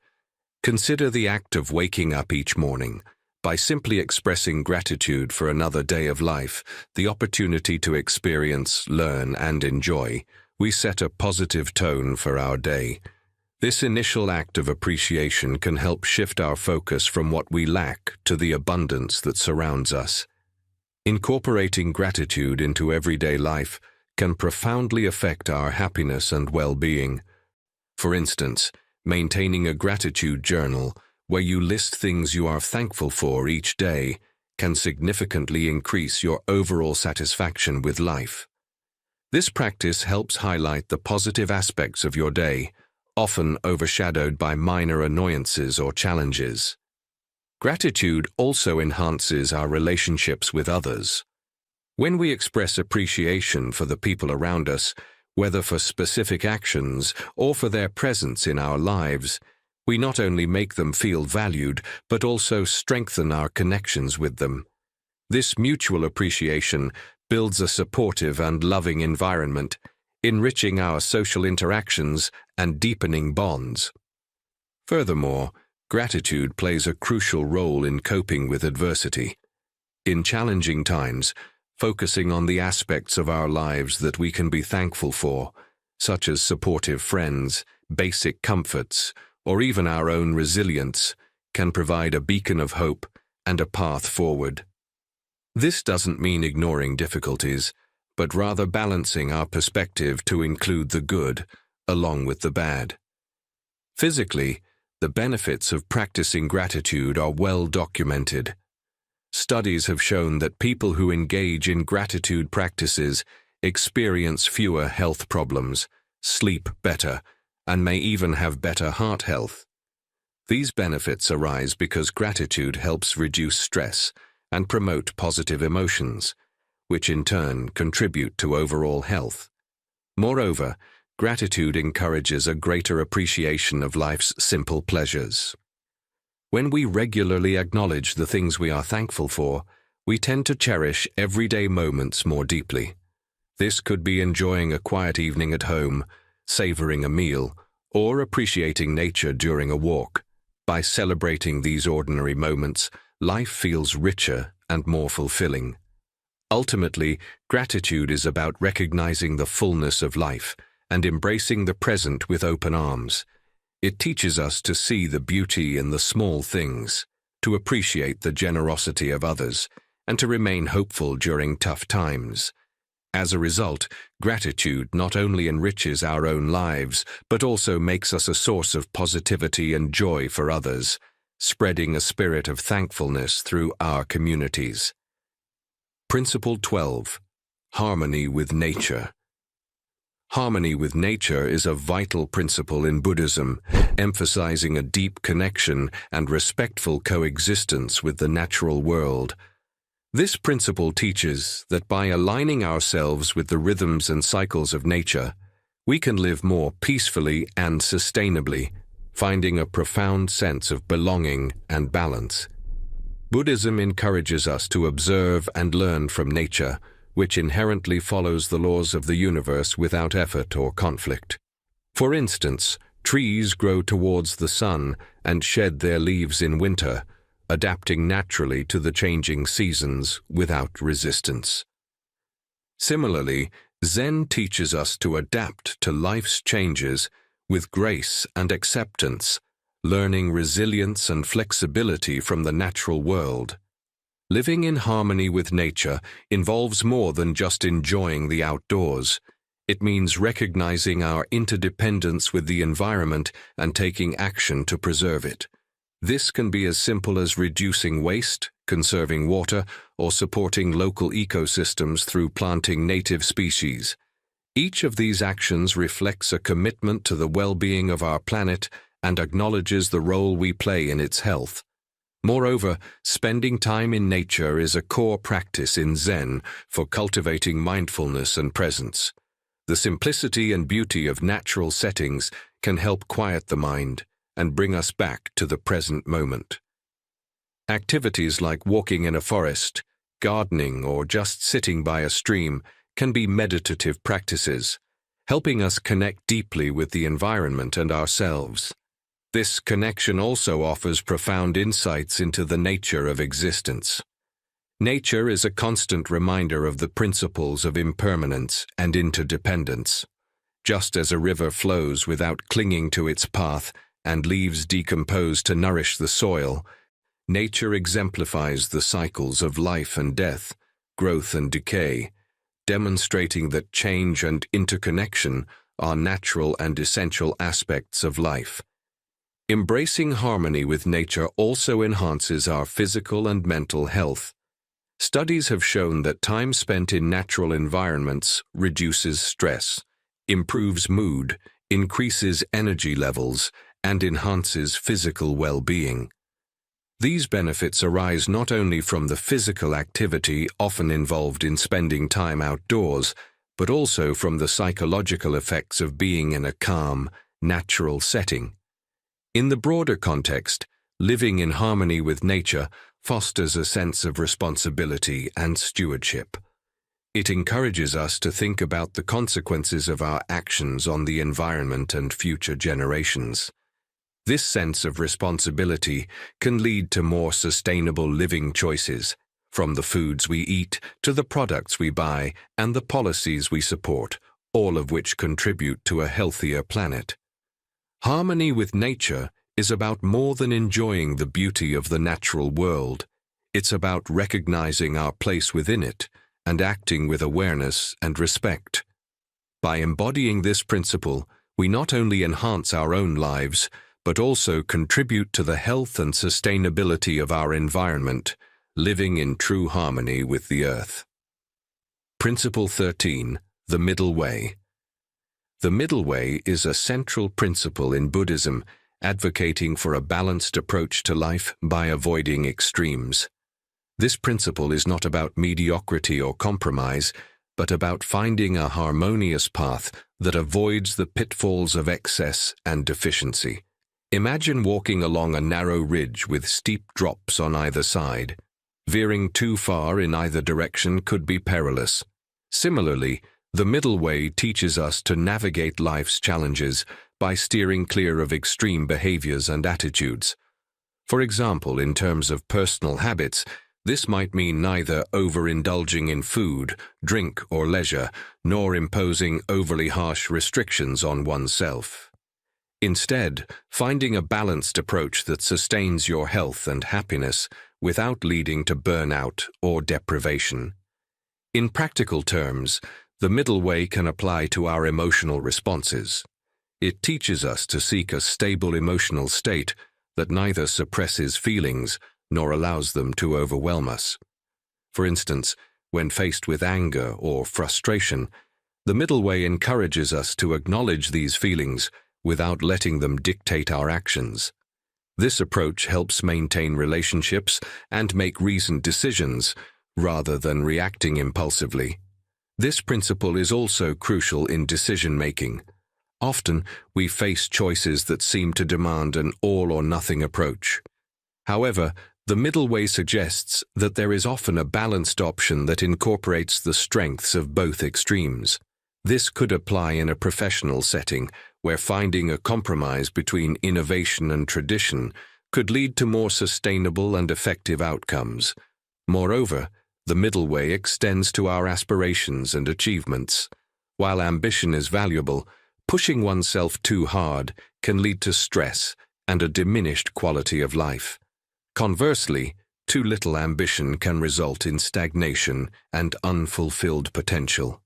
Consider the act of waking up each morning. By simply expressing gratitude for another day of life, the opportunity to experience, learn, and enjoy, we set a positive tone for our day. This initial act of appreciation can help shift our focus from what we lack to the abundance that surrounds us. Incorporating gratitude into everyday life can profoundly affect our happiness and well-being. For instance, maintaining a gratitude journal where you list things you are thankful for each day can significantly increase your overall satisfaction with life. This practice helps highlight the positive aspects of your day, often overshadowed by minor annoyances or challenges. Gratitude also enhances our relationships with others. When we express appreciation for the people around us, whether for specific actions or for their presence in our lives, we not only make them feel valued, but also strengthen our connections with them. This mutual appreciation builds a supportive and loving environment, enriching our social interactions and deepening bonds. Furthermore, gratitude plays a crucial role in coping with adversity. In challenging times, focusing on the aspects of our lives that we can be thankful for, such as supportive friends, basic comforts, or even our own resilience, can provide a beacon of hope and a path forward. This doesn't mean ignoring difficulties, but rather balancing our perspective to include the good, along with the bad. Physically, the benefits of practicing gratitude are well documented. Studies have shown that people who engage in gratitude practices experience fewer health problems, sleep better, and may even have better heart health. These benefits arise because gratitude helps reduce stress and promote positive emotions, which in turn contribute to overall health. Moreover, gratitude encourages a greater appreciation of life's simple pleasures. When we regularly acknowledge the things we are thankful for, we tend to cherish everyday moments more deeply. This could be enjoying a quiet evening at home, savoring a meal, or appreciating nature during a walk. By celebrating these ordinary moments, life feels richer and more fulfilling. Ultimately, gratitude is about recognizing the fullness of life and embracing the present with open arms. It teaches us to see the beauty in the small things, to appreciate the generosity of others, and to remain hopeful during tough times. As a result, gratitude not only enriches our own lives, but also makes us a source of positivity and joy for others, spreading a spirit of thankfulness through our communities. Principle 12. Harmony with nature. Harmony with nature is a vital principle in Buddhism, emphasizing a deep connection and respectful coexistence with the natural world. This principle teaches that by aligning ourselves with the rhythms and cycles of nature, we can live more peacefully and sustainably, finding a profound sense of belonging and balance. Buddhism encourages us to observe and learn from nature, which inherently follows the laws of the universe without effort or conflict. For instance, trees grow towards the sun and shed their leaves in winter, adapting naturally to the changing seasons without resistance. Similarly, Zen teaches us to adapt to life's changes with grace and acceptance, learning resilience and flexibility from the natural world. Living in harmony with nature involves more than just enjoying the outdoors. It means recognizing our interdependence with the environment and taking action to preserve it. This can be as simple as reducing waste, conserving water, or supporting local ecosystems through planting native species. Each of these actions reflects a commitment to the well-being of our planet and acknowledges the role we play in its health. Moreover, spending time in nature is a core practice in Zen for cultivating mindfulness and presence. The simplicity and beauty of natural settings can help quiet the mind and bring us back to the present moment. Activities like walking in a forest, gardening, or just sitting by a stream can be meditative practices, helping us connect deeply with the environment and ourselves. This connection also offers profound insights into the nature of existence. Nature is a constant reminder of the principles of impermanence and interdependence. Just as a river flows without clinging to its path and leaves decompose to nourish the soil, nature exemplifies the cycles of life and death, growth and decay, demonstrating that change and interconnection are natural and essential aspects of life. Embracing harmony with nature also enhances our physical and mental health. Studies have shown that time spent in natural environments reduces stress, improves mood, increases energy levels, and enhances physical well-being. These benefits arise not only from the physical activity often involved in spending time outdoors, but also from the psychological effects of being in a calm, natural setting. In the broader context, living in harmony with nature fosters a sense of responsibility and stewardship. It encourages us to think about the consequences of our actions on the environment and future generations. This sense of responsibility can lead to more sustainable living choices, from the foods we eat to the products we buy and the policies we support, all of which contribute to a healthier planet. Harmony with nature is about more than enjoying the beauty of the natural world. It's about recognizing our place within it and acting with awareness and respect. By embodying this principle, we not only enhance our own lives, but also contribute to the health and sustainability of our environment, living in true harmony with the earth. Principle 13. The Middle Way. The middle way is a central principle in Buddhism, advocating for a balanced approach to life by avoiding extremes. This principle is not about mediocrity or compromise, but about finding a harmonious path that avoids the pitfalls of excess and deficiency. Imagine walking along a narrow ridge with steep drops on either side. Veering too far in either direction could be perilous. Similarly, the middle way teaches us to navigate life's challenges by steering clear of extreme behaviors and attitudes. For example, in terms of personal habits, this might mean neither overindulging in food, drink, or leisure, nor imposing overly harsh restrictions on oneself. Instead, finding a balanced approach that sustains your health and happiness without leading to burnout or deprivation. In practical terms, the middle way can apply to our emotional responses. It teaches us to seek a stable emotional state that neither suppresses feelings nor allows them to overwhelm us. For instance, when faced with anger or frustration, the middle way encourages us to acknowledge these feelings without letting them dictate our actions. This approach helps maintain relationships and make reasoned decisions rather than reacting impulsively. This principle is also crucial in decision-making. Often, we face choices that seem to demand an all-or-nothing approach. However, the middle way suggests that there is often a balanced option that incorporates the strengths of both extremes. This could apply in a professional setting, where finding a compromise between innovation and tradition could lead to more sustainable and effective outcomes. Moreover, the middle way extends to our aspirations and achievements. While ambition is valuable, pushing oneself too hard can lead to stress and a diminished quality of life. Conversely, too little ambition can result in stagnation and unfulfilled potential.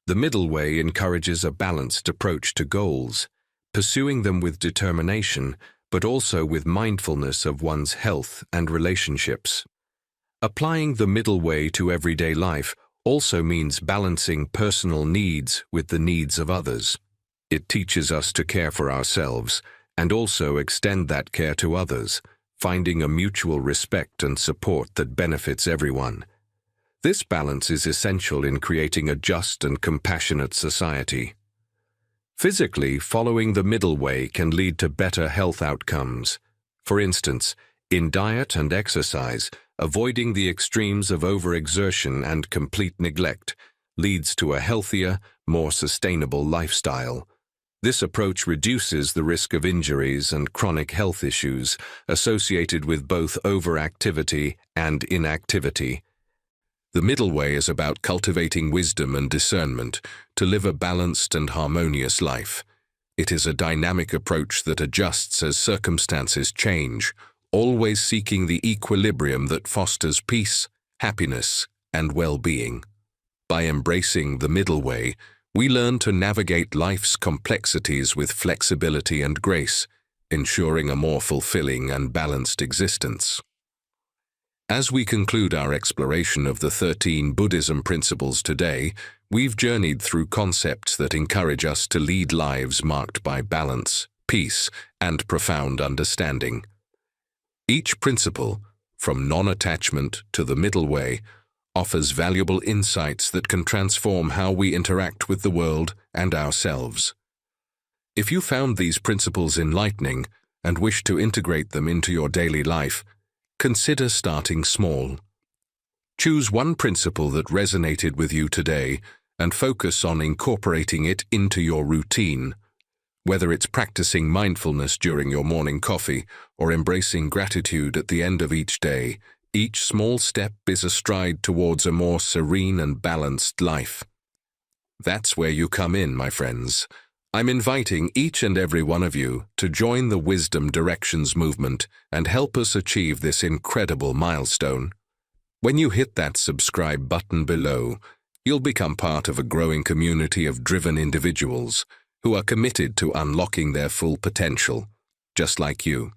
The middle way encourages a balanced approach to goals, pursuing them with determination, but also with mindfulness of one's health and relationships. Applying the middle way to everyday life also means balancing personal needs with the needs of others. It teaches us to care for ourselves and also extend that care to others, finding a mutual respect and support that benefits everyone. This balance is essential in creating a just and compassionate society. Physically, following the middle way can lead to better health outcomes. For instance, in diet and exercise, avoiding the extremes of overexertion and complete neglect leads to a healthier, more sustainable lifestyle. This approach reduces the risk of injuries and chronic health issues associated with both overactivity and inactivity. The middle way is about cultivating wisdom and discernment to live a balanced and harmonious life. It is a dynamic approach that adjusts as circumstances change, always seeking the equilibrium that fosters peace, happiness, and well-being. By embracing the middle way, we learn to navigate life's complexities with flexibility and grace, ensuring a more fulfilling and balanced existence. As we conclude our exploration of the 13 Buddhism principles today, we've journeyed through concepts that encourage us to lead lives marked by balance, peace, and profound understanding. Each principle, from non-attachment to the middle way, offers valuable insights that can transform how we interact with the world and ourselves. If you found these principles enlightening and wish to integrate them into your daily life, consider starting small. Choose one principle that resonated with you today and focus on incorporating it into your routine. Whether it's practicing mindfulness during your morning coffee or embracing gratitude at the end of each day, each small step is a stride towards a more serene and balanced life. That's where you come in, my friends. I'm inviting each and every one of you to join the Wisdom Directions movement and help us achieve this incredible milestone. When you hit that subscribe button below, you'll become part of a growing community of driven individuals who are committed to unlocking their full potential, just like you.